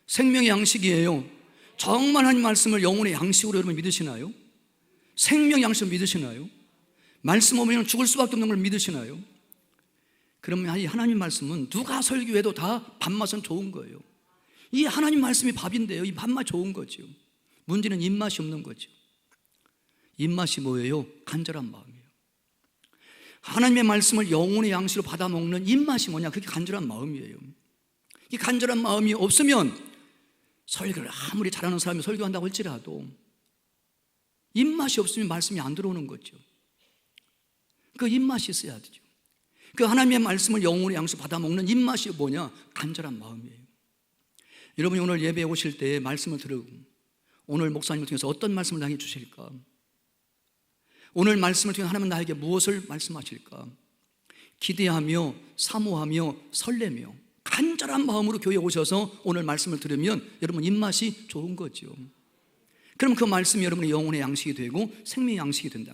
생명의 양식이에요. 정말 하나님 말씀을 영혼의 양식으로 여러분 믿으시나요? 생명 양식을 믿으시나요? 말씀 없으면 죽을 수밖에 없는 걸 믿으시나요? 그러면 이 하나님 말씀은 누가 설교해도 다 밥맛은 좋은 거예요. 이 하나님 말씀이 밥인데요, 이 밥맛 좋은 거죠. 문제는 입맛이 없는 거죠. 입맛이 뭐예요? 간절한 마음이에요. 하나님의 말씀을 영혼의 양식으로 받아 먹는 입맛이 뭐냐? 그게 간절한 마음이에요. 이 간절한 마음이 없으면 설교를 아무리 잘하는 사람이 설교한다고 할지라도 입맛이 없으면 말씀이 안 들어오는 거죠. 그 입맛이 있어야 되죠. 그 하나님의 말씀을 영혼의 양식으로 받아 먹는 입맛이 뭐냐? 간절한 마음이에요. 여러분이 오늘 예배에 오실 때 말씀을 들으고 오늘 목사님을 통해서 어떤 말씀을 나에게 주실까? 오늘 말씀을 통해 하나님은 나에게 무엇을 말씀하실까? 기대하며 사모하며 설레며 간절한 마음으로 교회에 오셔서 오늘 말씀을 들으면 여러분 입맛이 좋은 거죠. 그럼 그 말씀이 여러분의 영혼의 양식이 되고 생명의 양식이 된다.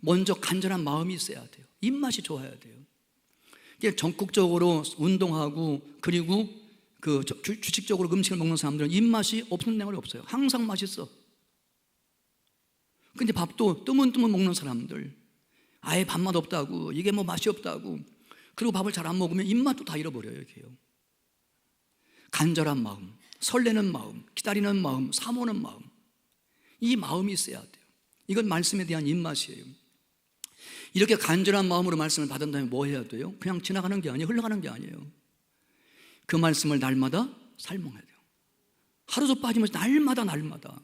먼저 간절한 마음이 있어야 돼요. 입맛이 좋아야 돼요. 이게 전국적으로 운동하고 그리고 주식적으로 음식을 먹는 사람들은 입맛이 없는 날이 없어요. 항상 맛있어. 근데 밥도 뜨문뜨문 먹는 사람들, 아예 밥맛 없다고, 이게 뭐 맛이 없다고, 그리고 밥을 잘 안 먹으면 입맛도 다 잃어버려요. 이게요. 간절한 마음, 설레는 마음, 기다리는 마음, 사모하는 마음, 이 마음이 있어야 돼요. 이건 말씀에 대한 입맛이에요. 이렇게 간절한 마음으로 말씀을 받은 다음에 뭐 해야 돼요? 그냥 지나가는 게 아니에요. 흘러가는 게 아니에요. 그 말씀을 날마다 살롱해야 돼요. 하루도 빠짐없이 날마다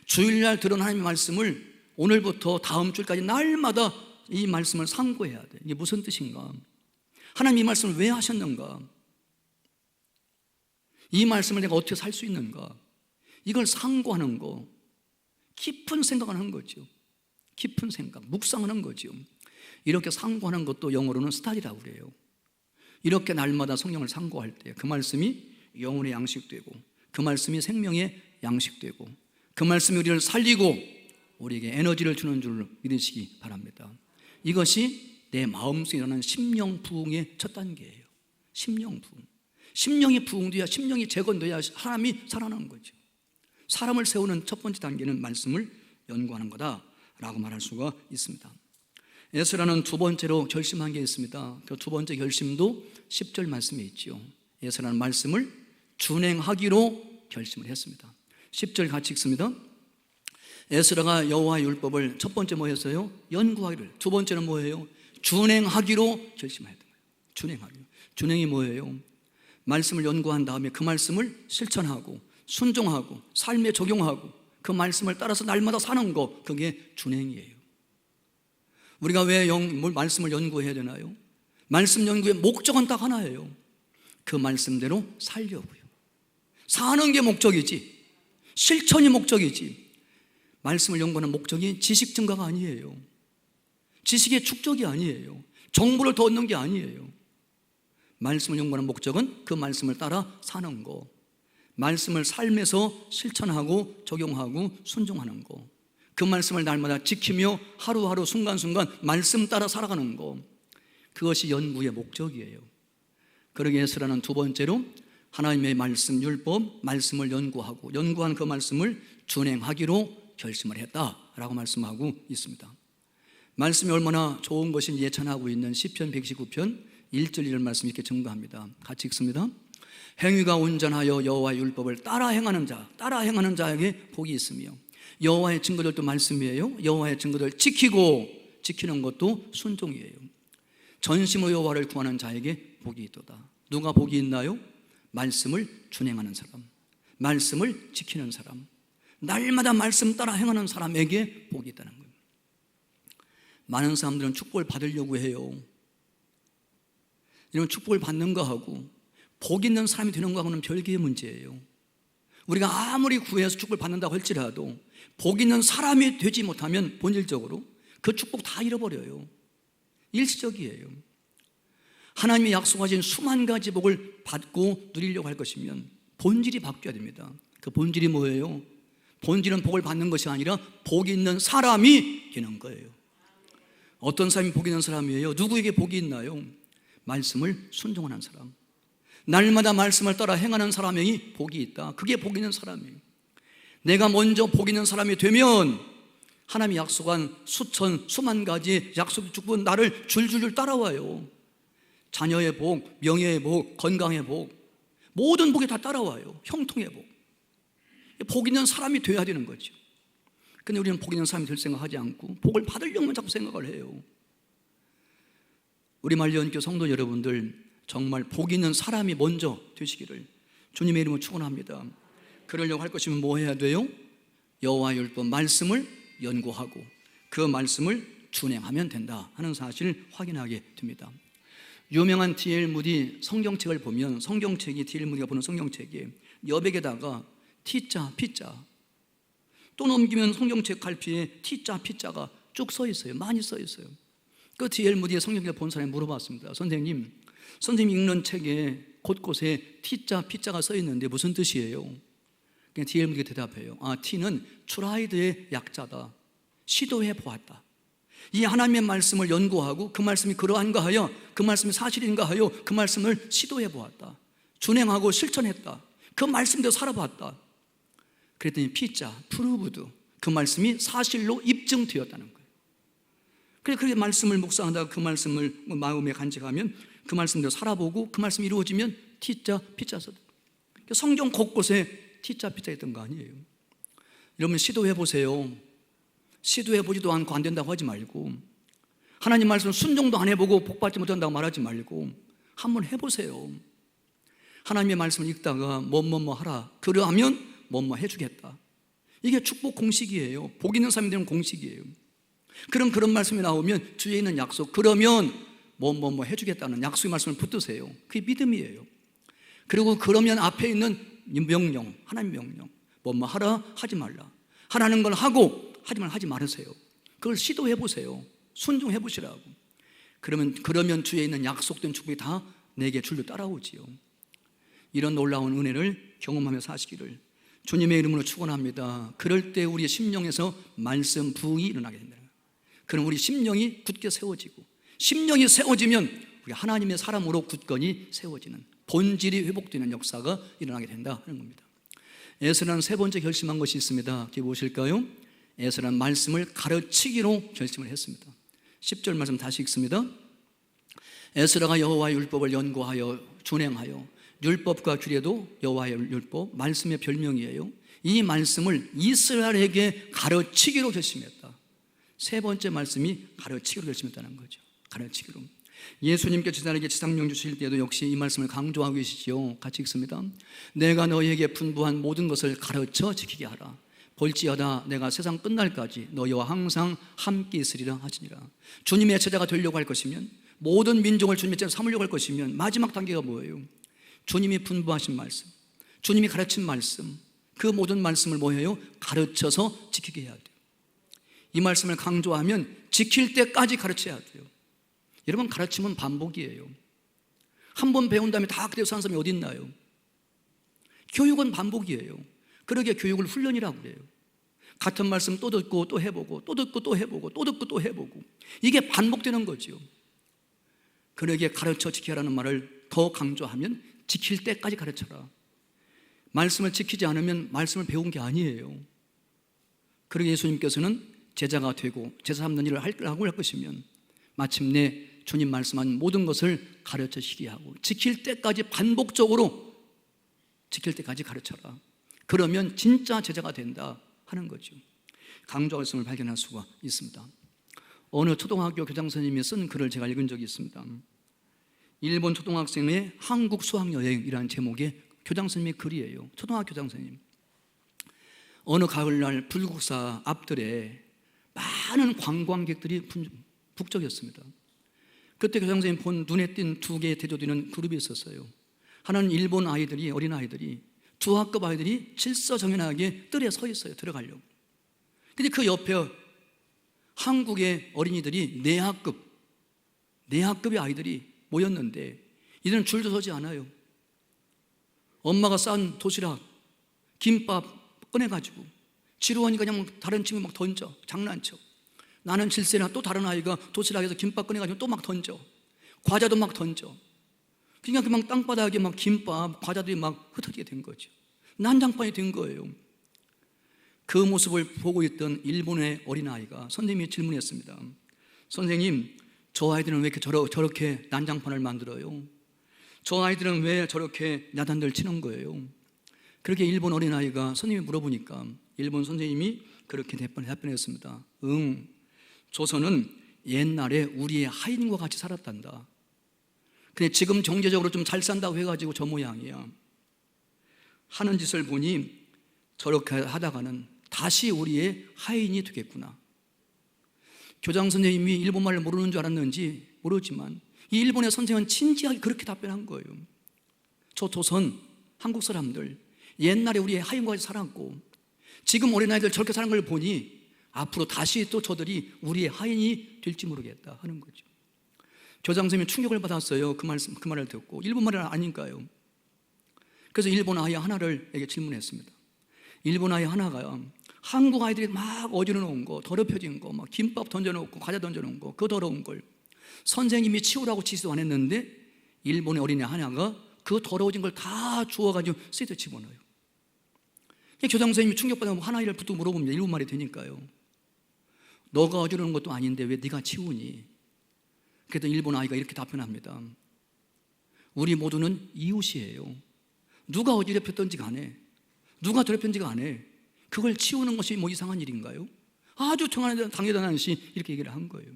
주일날 들은 하나님의 말씀을 오늘부터 다음 주일까지 날마다 이 말씀을 상고해야 돼요. 이게 무슨 뜻인가? 하나님 이 말씀을 왜 하셨는가? 이 말씀을 내가 어떻게 살 수 있는가? 이걸 상고하는 거, 깊은 생각을 하는 거죠. 깊은 생각, 묵상하는 거죠. 이렇게 상고하는 것도 영어로는 스타디라고 그래요. 이렇게 날마다 성경을 상고할 때 그 말씀이 영혼의 양식되고, 그 말씀이 생명의 양식되고, 그 말씀이 우리를 살리고 우리에게 에너지를 주는 줄 믿으시기 바랍니다. 이것이 내 마음속에 일어나는 심령 부흥의 첫 단계예요. 심령 부흥. 심령이 부흥돼야, 심령이 재건돼야 사람이 살아나는 거죠. 사람을 세우는 첫 번째 단계는 말씀을 연구하는 거다라고 말할 수가 있습니다. 에스라는 두 번째로 결심한 게 있습니다. 그 두 번째 결심도 10절 말씀에 있죠. 에스라는 말씀을 준행하기로 결심을 했습니다. 10절 같이 읽습니다. 에스라가 여호와의 율법을 첫 번째 뭐 했어요? 연구하기를. 두 번째는 뭐예요? 준행하기로 결심했던 거예요. 준행하기로. 준행이 뭐예요? 말씀을 연구한 다음에 그 말씀을 실천하고 순종하고 삶에 적용하고 그 말씀을 따라서 날마다 사는 거, 그게 준행이에요. 우리가 왜 말씀을 연구해야 되나요? 말씀 연구의 목적은 딱 하나예요. 그 말씀대로 살려고요. 사는 게 목적이지, 실천이 목적이지, 말씀을 연구하는 목적이 지식 증가가 아니에요. 지식의 축적이 아니에요. 정보를 더 얻는 게 아니에요. 말씀을 연구하는 목적은 그 말씀을 따라 사는 거, 말씀을 삶에서 실천하고 적용하고 순종하는 거, 그 말씀을 날마다 지키며 하루하루 순간순간 말씀 따라 살아가는 거, 그것이 연구의 목적이에요. 그러기 위해서라는 두 번째로 하나님의 말씀, 율법, 말씀을 연구한 그 말씀을 준행하기로 결심을 했다라고 말씀하고 있습니다. 말씀이 얼마나 좋은 것인지 예찬하고 있는 시편 119편 1절 1절 말씀 이렇게 증거합니다. 같이 읽습니다. 행위가 온전하여 여호와의 율법을 따라 행하는 자에게 복이 있으며, 여호와의 증거들도 말씀이에요. 여호와의 증거들 지키는 것도 순종이에요. 전심으로 여호와를 구하는 자에게 복이 있도다. 누가 복이 있나요? 말씀을 준행하는 사람, 말씀을 지키는 사람, 날마다 말씀 따라 행하는 사람에게 복이 있다는 거예요. 많은 사람들은 축복을 받으려고 해요. 이런 축복을 받는 거하고 복 있는 사람이 되는 거하고는 별개의 문제예요. 우리가 아무리 구해서 축복을 받는다고 할지라도 복 있는 사람이 되지 못하면 본질적으로 그 축복 다 잃어버려요. 일시적이에요. 하나님이 약속하신 수만 가지 복을 받고 누리려고 할 것이면 본질이 바뀌어야 됩니다. 그 본질이 뭐예요? 본질은 복을 받는 것이 아니라 복 있는 사람이 되는 거예요. 어떤 사람이 복 있는 사람이에요? 누구에게 복이 있나요? 말씀을 순종하는 사람, 날마다 말씀을 따라 행하는 사람에게 복이 있다. 그게 복 있는 사람이에요. 내가 먼저 복 있는 사람이 되면 하나님이 약속한 수만 가지 약속의 축복은 나를 줄줄줄 따라와요. 자녀의 복, 명예의 복, 건강의 복, 모든 복이 다 따라와요. 형통의 복. 복 있는 사람이 돼야 되는 거죠. 근데 우리는 복 있는 사람이 될 생각하지 않고 복을 받으려고만 자꾸 생각을 해요. 우리 말년교 성도 여러분들, 정말 복 있는 사람이 먼저 되시기를 주님의 이름으로 축원합니다. 그러려고 할 것이면 뭐 해야 돼요? 여호와의 율법 말씀을 연구하고 그 말씀을 준행하면 된다 하는 사실을 확인하게 됩니다. 유명한 D.L. 무디 성경책을 보면, 성경책이 D.L. 무디가 보는 성경책에 여백에다가 T자, P자, 또 넘기면 성경책 갈피에 T자, P자가 쭉 써 있어요. 많이 써 있어요. 그 D.L. 무디의 성경책을 본 사람이 물어봤습니다. 선생님 읽는 책에 곳곳에 T자, P자가 써 있는데 무슨 뜻이에요? 그냥 D.L. 무디가 대답해요. T는 트라이드의 약자다. 시도해 보았다. 이 하나님의 말씀을 연구하고 그 말씀이 그러한가 하여, 그 말씀이 사실인가 하여 그 말씀을 시도해 보았다. 준행하고 실천했다. 그 말씀대로 살아봤다. 그랬더니 피자, 프루브드, 그 말씀이 사실로 입증되었다는 거예요. 그렇게 말씀을 묵상하다가 그 말씀을 마음에 간직하면 그 말씀대로 살아보고 그 말씀이 이루어지면 T자, 피자서. 성경 곳곳에 T자, 피자 있던 거 아니에요. 여러분 시도해 보세요. 시도해 보지도 않고 안 된다고 하지 말고, 하나님 말씀 순종도 안 해보고 복받지 못한다고 말하지 말고 한번 해보세요. 하나님의 말씀을 읽다가 뭐뭐뭐 하라, 그러하면 뭐뭐 해주겠다. 이게 축복 공식이에요. 복 있는 사람이 되는 공식이에요. 그런 말씀이 나오면 주위에 있는 약속, 그러면 뭐뭐뭐 해주겠다는 약속의 말씀을 붙드세요. 그게 믿음이에요. 그리고 그러면 앞에 있는 명령, 하나님의 명령, 뭐뭐 하라, 하지 말라. 하라는 걸 하고 하지 말라 하지 말으세요. 그걸 시도해 보세요. 순종해 보시라고. 그러면 주위에 있는 약속된 축복이 다 내게 줄로 따라오지요. 이런 놀라운 은혜를 경험하며 사시기를 주님의 이름으로 축원합니다. 그럴 때 우리의 심령에서 말씀 부흥이 일어나게 된다. 그럼 우리 심령이 굳게 세워지고, 심령이 세워지면 우리 하나님의 사람으로 굳건히 세워지는 본질이 회복되는 역사가 일어나게 된다 하는 겁니다. 에스라는 세 번째 결심한 것이 있습니다. 그게 무엇일까요? 에스라는 말씀을 가르치기로 결심을 했습니다. 10절 말씀 다시 읽습니다. 에스라가 여호와의 율법을 연구하여 준행하여, 율법과 규례도 여호와의 율법, 말씀의 별명이에요. 이 말씀을 이스라엘에게 가르치기로 결심했다. 세 번째 말씀이 가르치기로 결심했다는 거죠. 가르치기로. 예수님께 제자에게 지상령 주실 때도 역시 이 말씀을 강조하고 계시지요. 같이 읽습니다. 내가 너희에게 분부한 모든 것을 가르쳐 지키게 하라. 볼지어다 내가 세상 끝날까지 너희와 항상 함께 있으리라 하시니라. 주님의 제자가 되려고 할 것이면, 모든 민족을 주님의 제자로 삼으려고 할 것이면 마지막 단계가 뭐예요? 주님이 분부하신 말씀, 주님이 가르친 말씀, 그 모든 말씀을 뭐예요? 가르쳐서 지키게 해야 돼요. 이 말씀을 강조하면 지킬 때까지 가르쳐야 돼요. 여러분, 가르침은 반복이에요. 한 번 배운 다음에 다 그대로 사는 사람이 어디 있나요? 교육은 반복이에요. 그러기에 교육을 훈련이라고 그래요. 같은 말씀 또 듣고 또 해보고, 또 듣고 또 해보고, 또 듣고 또 해보고, 이게 반복되는 거죠. 그러기에 가르쳐 지키라는 말을 더 강조하면 지킬 때까지 가르쳐라. 말씀을 지키지 않으면 말씀을 배운 게 아니에요. 그러기에 예수님께서는 제자가 되고 제자 삼는 일을 하고 할 것이면 마침내 주님 말씀한 모든 것을 가르쳐 지키게 하고, 지킬 때까지 반복적으로 지킬 때까지 가르쳐라. 그러면 진짜 제자가 된다 하는 거죠. 강조할 것을 발견할 수가 있습니다. 어느 초등학교 교장선생님이 쓴 글을 제가 읽은 적이 있습니다. 일본 초등학생의 한국 수학여행이라는 제목의 교장선생님의 글이에요. 초등학교 교장선생님. 어느 가을날 불국사 앞들에 많은 관광객들이 북적였습니다. 그때 교장선생님 본 눈에 띈 두 개의 대조되는 그룹이 있었어요. 하나는 일본 아이들이, 어린 아이들이, 중학급 아이들이 질서정연하게 뜰에 서 있어요. 들어가려고. 근데 그 옆에 한국의 어린이들이 내학급의 아이들이 모였는데 이들은 줄도 서지 않아요. 엄마가 싼 도시락, 김밥 꺼내가지고 지루하니까 그냥 다른 친구 막 던져, 장난쳐. 나는 질세나 또 다른 아이가 도시락에서 김밥 꺼내가지고 또 막 던져. 과자도 막 던져. 그냥 막 땅바닥에 막 김밥, 과자들이 막 흩어지게 된 거죠. 난장판이 된 거예요. 그 모습을 보고 있던 일본의 어린아이가 선생님이 질문했습니다. 선생님, 저 아이들은 왜 이렇게 저렇게 난장판을 만들어요? 저 아이들은 왜 저렇게 야단들 치는 거예요? 그렇게 일본 어린아이가 선생님이 물어보니까 일본 선생님이 그렇게 답변했습니다. 조선은 옛날에 우리의 하인과 같이 살았단다. 근데 지금 경제적으로 좀 잘 산다고 해가지고 저 모양이야. 하는 짓을 보니 저렇게 하다가는 다시 우리의 하인이 되겠구나. 교장 선생님이 일본말을 모르는 줄 알았는지 모르지만 이 일본의 선생은 진지하게 그렇게 답변한 거예요. 저 조선 한국 사람들 옛날에 우리의 하인과 같이 살았고 지금 어린아이들 저렇게 사는 걸 보니 앞으로 다시 또 저들이 우리의 하인이 될지 모르겠다 하는 거죠. 교장 선생님이 충격을 받았어요. 그 말을 듣고. 일본말은 아닌가요? 그래서 일본 아이 하나를 에게 질문했습니다. 일본 아이 하나가 한국 아이들이 막 어지러 놓은 거, 더럽혀진 거, 막 김밥 던져놓고 과자 던져놓은 거, 그 더러운 걸 선생님이 치우라고 지시도 안 했는데 일본의 어린이 하나가 그 더러워진 걸 다 주워가지고 쇠도 집어넣어요. 교장 선생님이 충격받으면 하나이를 붙들고 물어봅니다. 일본말이 되니까요. 너가 어지러운 것도 아닌데 왜 네가 치우니? 그랬더니 일본 아이가 이렇게 답변합니다. 우리 모두는 이웃이에요. 누가 어지럽혔던지 간에, 누가 더럽혔는지 간에 그걸 치우는 것이 뭐 이상한 일인가요? 아주 당연한 시 이렇게 얘기를 한 거예요.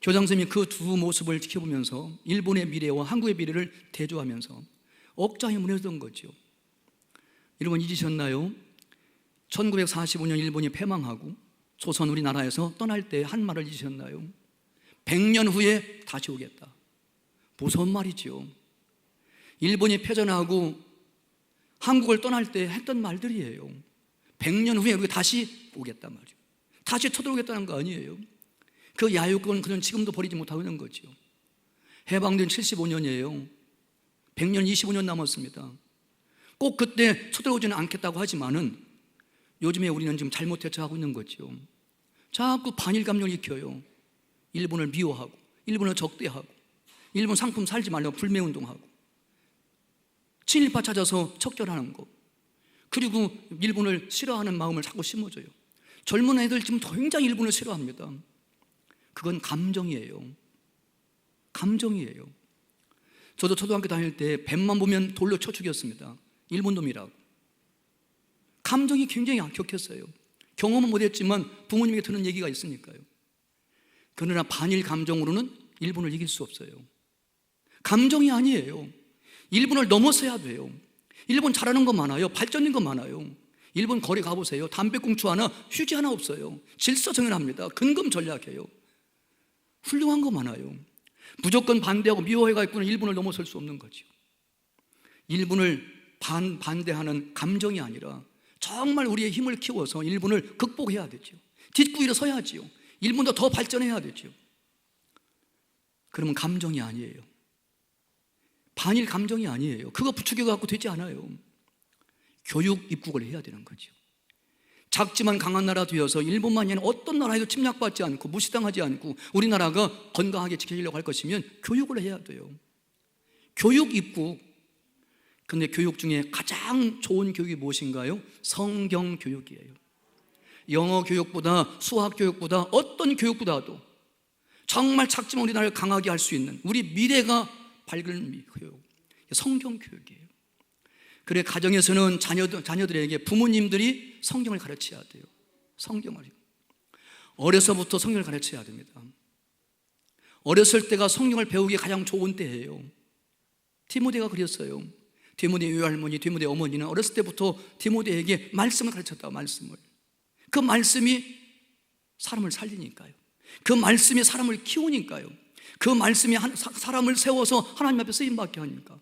교장 선생님이 그 두 모습을 지켜보면서 일본의 미래와 한국의 미래를 대조하면서 억장이 무너졌던 거죠. 여러분 잊으셨나요? 1945년 일본이 패망하고 조선 우리나라에서 떠날 때 한 말을 잊으셨나요? 100년 후에 다시 오겠다. 무서운 말이죠. 일본이 패전하고 한국을 떠날 때 했던 말들이에요. 100년 후에 우리가 다시 오겠단 말이에요. 다시 쳐들어오겠다는 거 아니에요. 그 야유권은 그는 지금도 버리지 못하고 있는 거죠. 해방된 75년이에요. 100년 25년 남았습니다. 꼭 그때 쳐들어오지는 않겠다고 하지만은 요즘에 우리는 지금 잘못 대처하고 있는 거죠. 자꾸 반일 감정을 익혀요. 일본을 미워하고, 일본을 적대하고, 일본 상품 살지 말라고 불매운동하고, 친일파 찾아서 척결하는 거, 그리고 일본을 싫어하는 마음을 자꾸 심어줘요. 젊은 애들 지금 굉장히 일본을 싫어합니다. 그건 감정이에요. 감정이에요. 저도 초등학교 다닐 때 뱀만 보면 돌로 쳐 죽였습니다. 일본 놈이라고. 감정이 굉장히 격했어요. 경험은 못했지만 부모님에게 들은 얘기가 있으니까요. 그러나 반일 감정으로는 일본을 이길 수 없어요. 감정이 아니에요. 일본을 넘어서야 돼요. 일본 잘하는 거 많아요. 발전된 거 많아요. 일본 거리 가보세요. 담배꽁초 하나, 휴지 하나 없어요. 질서정연합니다. 근검 전략이에요. 훌륭한 거 많아요. 무조건 반대하고 미워해가지고는 일본을 넘어설 수 없는 거죠. 일본을 반대하는 감정이 아니라 정말 우리의 힘을 키워서 일본을 극복해야 되죠. 뒷구이로 서야지요. 일본도 더 발전해야 되죠. 그러면 감정이 아니에요. 반일 감정이 아니에요. 그거 부추겨갖고 되지 않아요. 교육 입국을 해야 되는 거죠. 작지만 강한 나라 되어서 일본만이 아니라 어떤 나라에도 침략받지 않고 무시당하지 않고 우리나라가 건강하게 지켜지려고 할 것이면 교육을 해야 돼요. 교육 입국. 근데 교육 중에 가장 좋은 교육이 무엇인가요? 성경 교육이에요. 영어 교육보다 수학 교육보다 어떤 교육보다도 정말 작지만 우리나라를 강하게 할 수 있는 우리 미래가 밝은 교육, 성경 교육이에요. 그래 가정에서는 자녀들에게 부모님들이 성경을 가르쳐야 돼요. 성경을 어려서부터 성경을 가르쳐야 됩니다. 어렸을 때가 성경을 배우기 가장 좋은 때예요. 디모데가 그랬어요. 디모데 외할머니, 디모데 어머니는 어렸을 때부터 디모데에게 말씀을 가르쳤다. 말씀을. 그 말씀이 사람을 살리니까요. 그 말씀이 사람을 키우니까요. 그 말씀이 사람을 세워서 하나님 앞에 쓰임받게 하니까.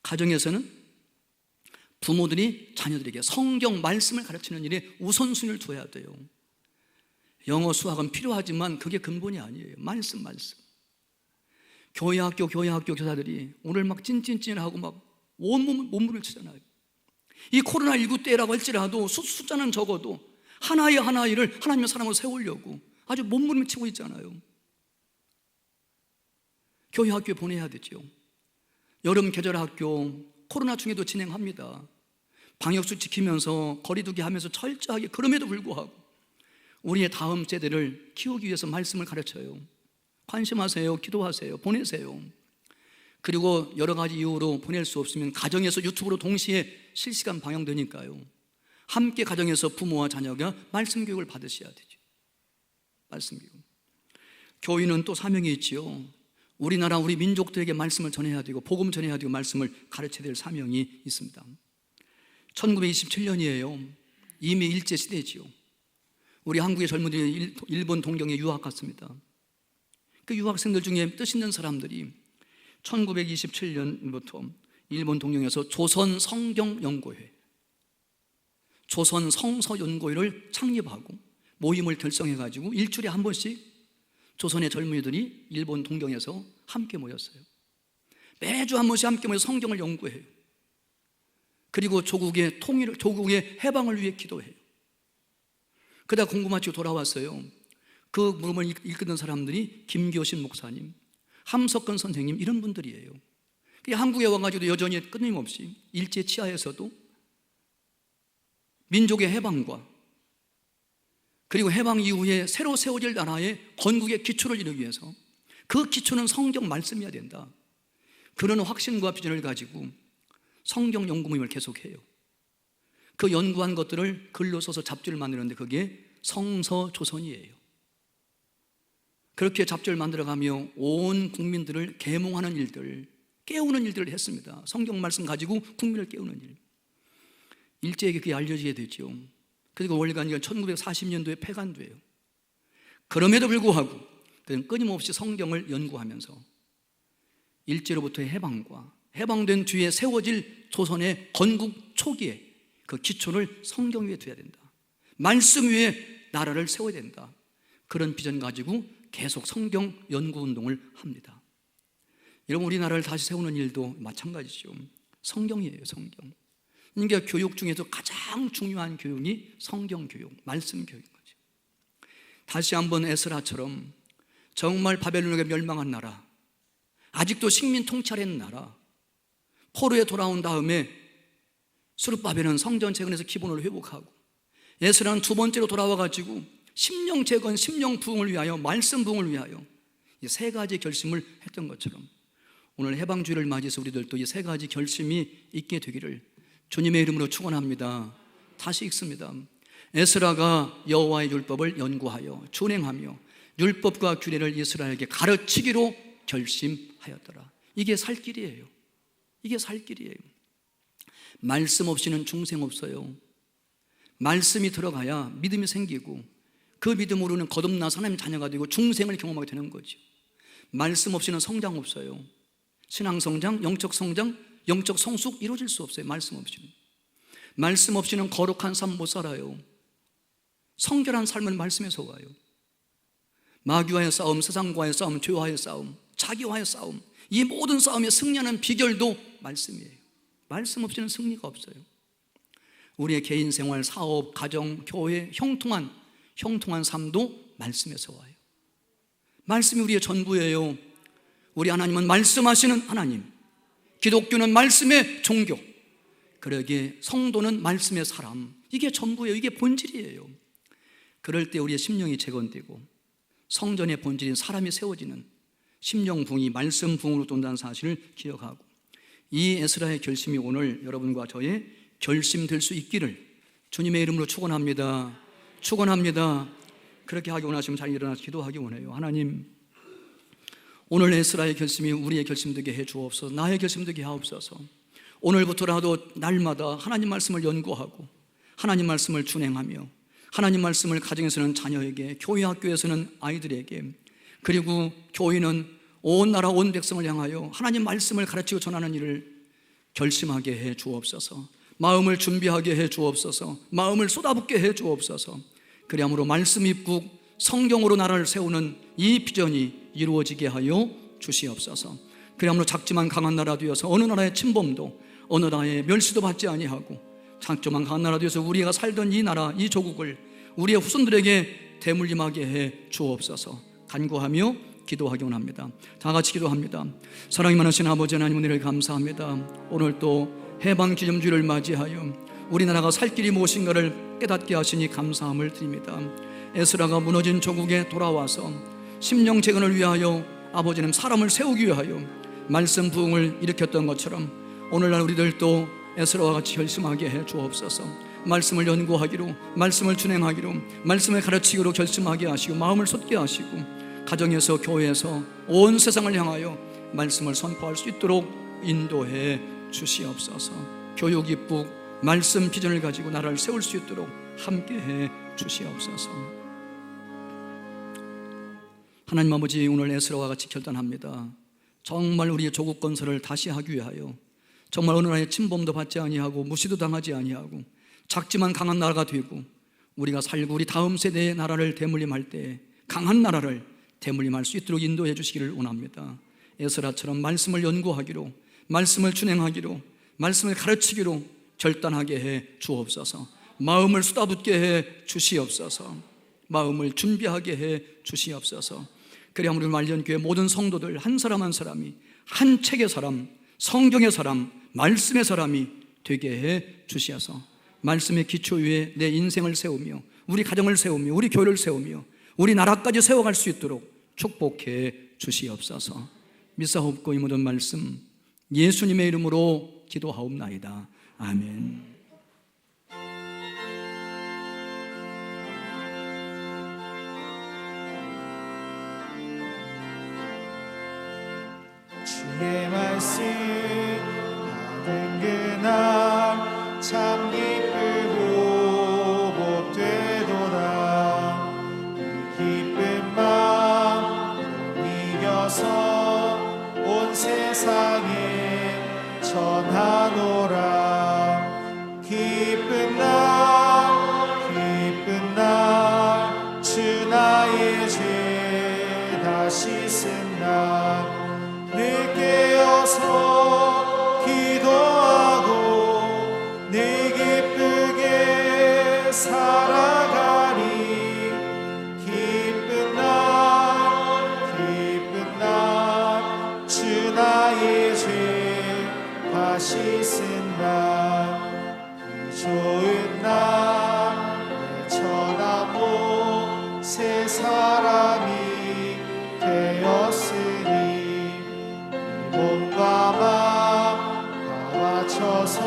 가정에서는 부모들이 자녀들에게 성경 말씀을 가르치는 일에 우선순위를 둬야 돼요. 영어 수학은 필요하지만 그게 근본이 아니에요. 말씀. 교회 학교 교사들이 오늘 막 찐찐찐하고 막 온몸을 치잖아요. 이 코로나19 때라고 할지라도 숫자는 적어도 하나의를 하나님의 사람을 세우려고 아주 몸부림을 치고 있잖아요. 교회 학교에 보내야 되죠. 여름 계절 학교 코로나 중에도 진행합니다. 방역수 지키면서 거리두기 하면서 철저하게, 그럼에도 불구하고 우리의 다음 세대를 키우기 위해서 말씀을 가르쳐요. 관심하세요. 기도하세요. 보내세요. 그리고 여러 가지 이유로 보낼 수 없으면 가정에서 유튜브로 동시에 실시간 방영되니까요. 함께 가정에서 부모와 자녀가 말씀 교육을 받으셔야 되죠. 말씀 교육. 교인은 또 사명이 있지요. 우리나라 우리 민족들에게 말씀을 전해야 되고 복음 전해야 되고 말씀을 가르쳐야 될 사명이 있습니다. 1927년이에요. 이미 일제시대지요. 우리 한국의 젊은이들이 일본 동경에 유학 갔습니다. 그 유학생들 중에 뜻 있는 사람들이 1927년부터 일본 동경에서 조선 성경연구회, 조선 성서연구회를 창립하고 모임을 결성해가지고 일주일에 한 번씩 조선의 젊은이들이 일본 동경에서 함께 모였어요. 매주 한 번씩 함께 모여서 성경을 연구해요. 그리고 조국의 통일을, 조국의 해방을 위해 기도해요. 그러다 공고마치고 돌아왔어요. 그 물음을 이끄던 사람들이 김교신 목사님, 함석근 선생님, 이런 분들이에요. 한국에 와가지고 여전히 끊임없이 일제 치하에서도 민족의 해방과 그리고 해방 이후에 새로 세워질 나라의 건국의 기초를 이루기 위해서 그 기초는 성경 말씀이어야 된다, 그런 확신과 비전을 가지고 성경 연구 모임을 계속해요. 그 연구한 것들을 글로 써서 잡지를 만드는데 그게 성서조선이에요. 그렇게 잡지를 만들어가며 온 국민들을 계몽하는 일들, 깨우는 일들을 했습니다. 성경 말씀 가지고 국민을 깨우는 일. 일제에게 그게 알려지게 되죠. 그리고 월간이가 1940년도에 폐간돼요. 그럼에도 불구하고 그는 끊임없이 성경을 연구하면서 일제로부터의 해방과 해방된 뒤에 세워질 조선의 건국 초기에 그 기초를 성경 위에 둬야 된다, 말씀 위에 나라를 세워야 된다, 그런 비전 가지고 계속 성경 연구 운동을 합니다. 여러분, 우리나라를 다시 세우는 일도 마찬가지죠. 성경이에요, 성경. 그러니까 교육 중에서 가장 중요한 교육이 성경 교육, 말씀 교육인 거죠. 다시 한번 에스라처럼 정말 바벨론에게 멸망한 나라, 아직도 식민 통찰한 나라, 포로에 돌아온 다음에 스룹바벨은 성전 재건에서 기본을 회복하고, 에스라는 두 번째로 돌아와가지고 심령 재건, 심령 부흥을 위하여, 말씀 부흥을 위하여 이 세 가지 결심을 했던 것처럼 오늘 해방주의를 맞이해서 우리들도 이 세 가지 결심이 있게 되기를 주님의 이름으로 축원합니다. 다시 읽습니다. 에스라가 여호와의 율법을 연구하여 준행하며 율법과 규례를 이스라엘에게 가르치기로 결심하였더라. 이게 살 길이에요. 이게 살 길이에요. 말씀 없이는 중생 없어요. 말씀이 들어가야 믿음이 생기고 그 믿음으로는 거듭나서 하나님의 자녀가 되고 중생을 경험하게 되는 거죠. 말씀 없이는 성장 없어요. 신앙 성장, 영적 성장, 영적 성숙 이루어질 수 없어요. 말씀 없이는. 말씀 없이는 거룩한 삶 못 살아요. 성결한 삶은 말씀에서 와요. 마귀와의 싸움, 세상과의 싸움, 죄와의 싸움, 자기와의 싸움, 이 모든 싸움에 승리하는 비결도 말씀이에요. 말씀 없이는 승리가 없어요. 우리의 개인 생활, 사업, 가정, 교회, 형통한 삶도 말씀에서 와요. 말씀이 우리의 전부예요. 우리 하나님은 말씀하시는 하나님, 기독교는 말씀의 종교, 그러기에 성도는 말씀의 사람, 이게 전부예요. 이게 본질이에요. 그럴 때 우리의 심령이 재건되고 성전의 본질인 사람이 세워지는 심령 부흥이 말씀 부흥으로 돈다는 사실을 기억하고, 이 에스라의 결심이 오늘 여러분과 저의 결심 될 수 있기를 주님의 이름으로 축원합니다. 축원합니다. 그렇게 하기 원하시면 잘 일어나서 기도하기 원해요. 하나님, 오늘 에스라의 결심이 우리의 결심 되게 해 주옵소서. 나의 결심 되게 하옵소서. 오늘부터라도 날마다 하나님 말씀을 연구하고 하나님 말씀을 준행하며 하나님 말씀을 가정에서는 자녀에게, 교회 학교에서는 아이들에게, 그리고 교회는 온 나라 온 백성을 향하여 하나님 말씀을 가르치고 전하는 일을 결심하게 해 주옵소서. 마음을 준비하게 해 주옵소서. 마음을 쏟아붓게 해 주옵소서. 그리함으로 말씀 입국 성경으로 나라를 세우는 이 비전이 이루어지게 하여 주시옵소서. 그리함으로 작지만 강한 나라 되어서 어느 나라의 침범도, 어느 나라의 멸시도 받지 아니하고 작지만 강한 나라 되어서 우리가 살던 이 나라, 이 조국을 우리의 후손들에게 대물림하게 해 주옵소서. 간구하며 기도하기 원합니다. 다 같이 기도합니다. 사랑이 많으신 아버지 하나님, 은혜를 감사합니다. 오늘 또 해방기념주를 맞이하여 우리나라가 살 길이 무엇인가를 깨닫게 하시니 감사함을 드립니다. 에스라가 무너진 조국에 돌아와서 심령 재건을 위하여 아버지는 사람을 세우기 위하여 말씀 부흥을 일으켰던 것처럼 오늘날 우리들도 에스라와 같이 결심하게 해 주옵소서. 말씀을 연구하기로, 말씀을 준행하기로, 말씀을 가르치기로 결심하게 하시고 마음을 쏟게 하시고 가정에서, 교회에서 온 세상을 향하여 말씀을 선포할 수 있도록 인도해 주시옵소서. 교육 입국 말씀 비전을 가지고 나라를 세울 수 있도록 함께해 주시옵소서. 하나님 아버지, 오늘 에스라와 같이 결단합니다. 정말 우리의 조국 건설을 다시 하기 위하여 정말 어느 나라의 침범도 받지 아니하고 무시도 당하지 아니하고 작지만 강한 나라가 되고 우리가 살고 우리 다음 세대의 나라를 대물림할 때 강한 나라를 대물림할 수 있도록 인도해 주시기를 원합니다. 에스라처럼 말씀을 연구하기로, 말씀을 준행하기로, 말씀을 가르치기로 결단하게 해 주옵소서. 마음을 쏟아붓게 해 주시옵소서. 마음을 준비하게 해 주시옵소서. 그래야 우리 말년교회 모든 성도들 한 사람 한 사람이 한 책의 사람, 성경의 사람, 말씀의 사람이 되게 해 주시어서 말씀의 기초 위에 내 인생을 세우며 우리 가정을 세우며 우리 교회를 세우며 우리 나라까지 세워갈 수 있도록 축복해 주시옵소서. 믿사옵고 이 모든 말씀 예수님의 이름으로 기도하옵나이다. 아멘. 주의 말씀 받은 그날 참 기쁘고 복되도다. 이 기쁜 마음 이겨서 온 세상에 전하노라. 기쁜 날 주 나의 죄 다시 쓴 날 늘 깨어서 기도하고 늘 기쁘게 살아가리. 기쁜 날 주 나의 죄 다시 쓴 날 이 좋은 날 천하모 새 사람이 되었으니 몸과 마음 다 바쳐서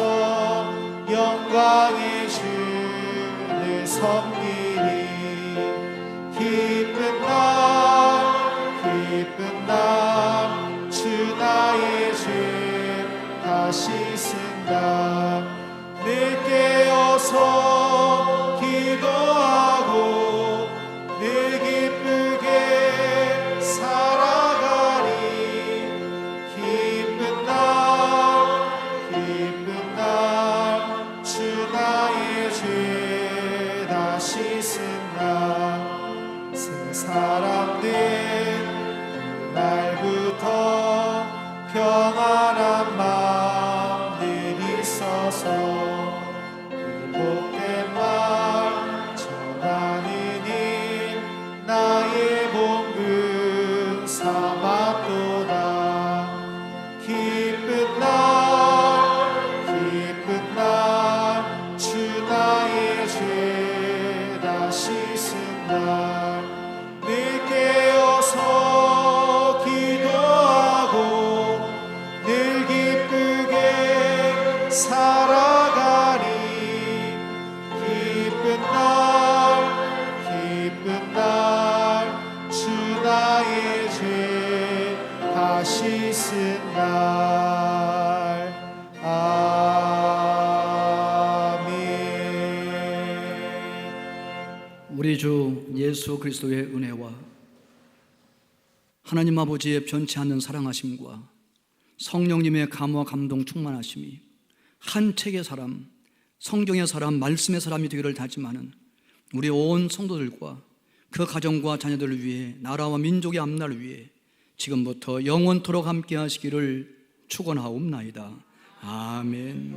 영광의 주를 섬기리. 기쁜 날 주 나의 죄 다시 쓴다. 늘 깨어서 기도하고 늘 기쁘게 살아가리. 기쁜 날 주 나의 죄 다시 쓴다. 새 사람들 날부터 평안한 마음들이 있어서 복된 말 전하는 일 나의 본분 삼았도다. 기쁜 날 주 나의 죄 다시 쓴다. 늘 깨어서 기도하고 늘 기쁘게 살아가리. 기쁜 날 주 나의 죄 다시 쓴 날. 아멘. 우리 주 예수 그리스도의 은혜와 하나님 아버지의 변치 않는 사랑하심과 성령님의 감화 감동 충만하심이 한 책의 사람, 성경의 사람, 말씀의 사람이 되기를 다짐하는 우리 온 성도들과 그 가정과 자녀들을 위해 나라와 민족의 앞날을 위해 지금부터 영원토록 함께 하시기를 축원하옵나이다. 아멘.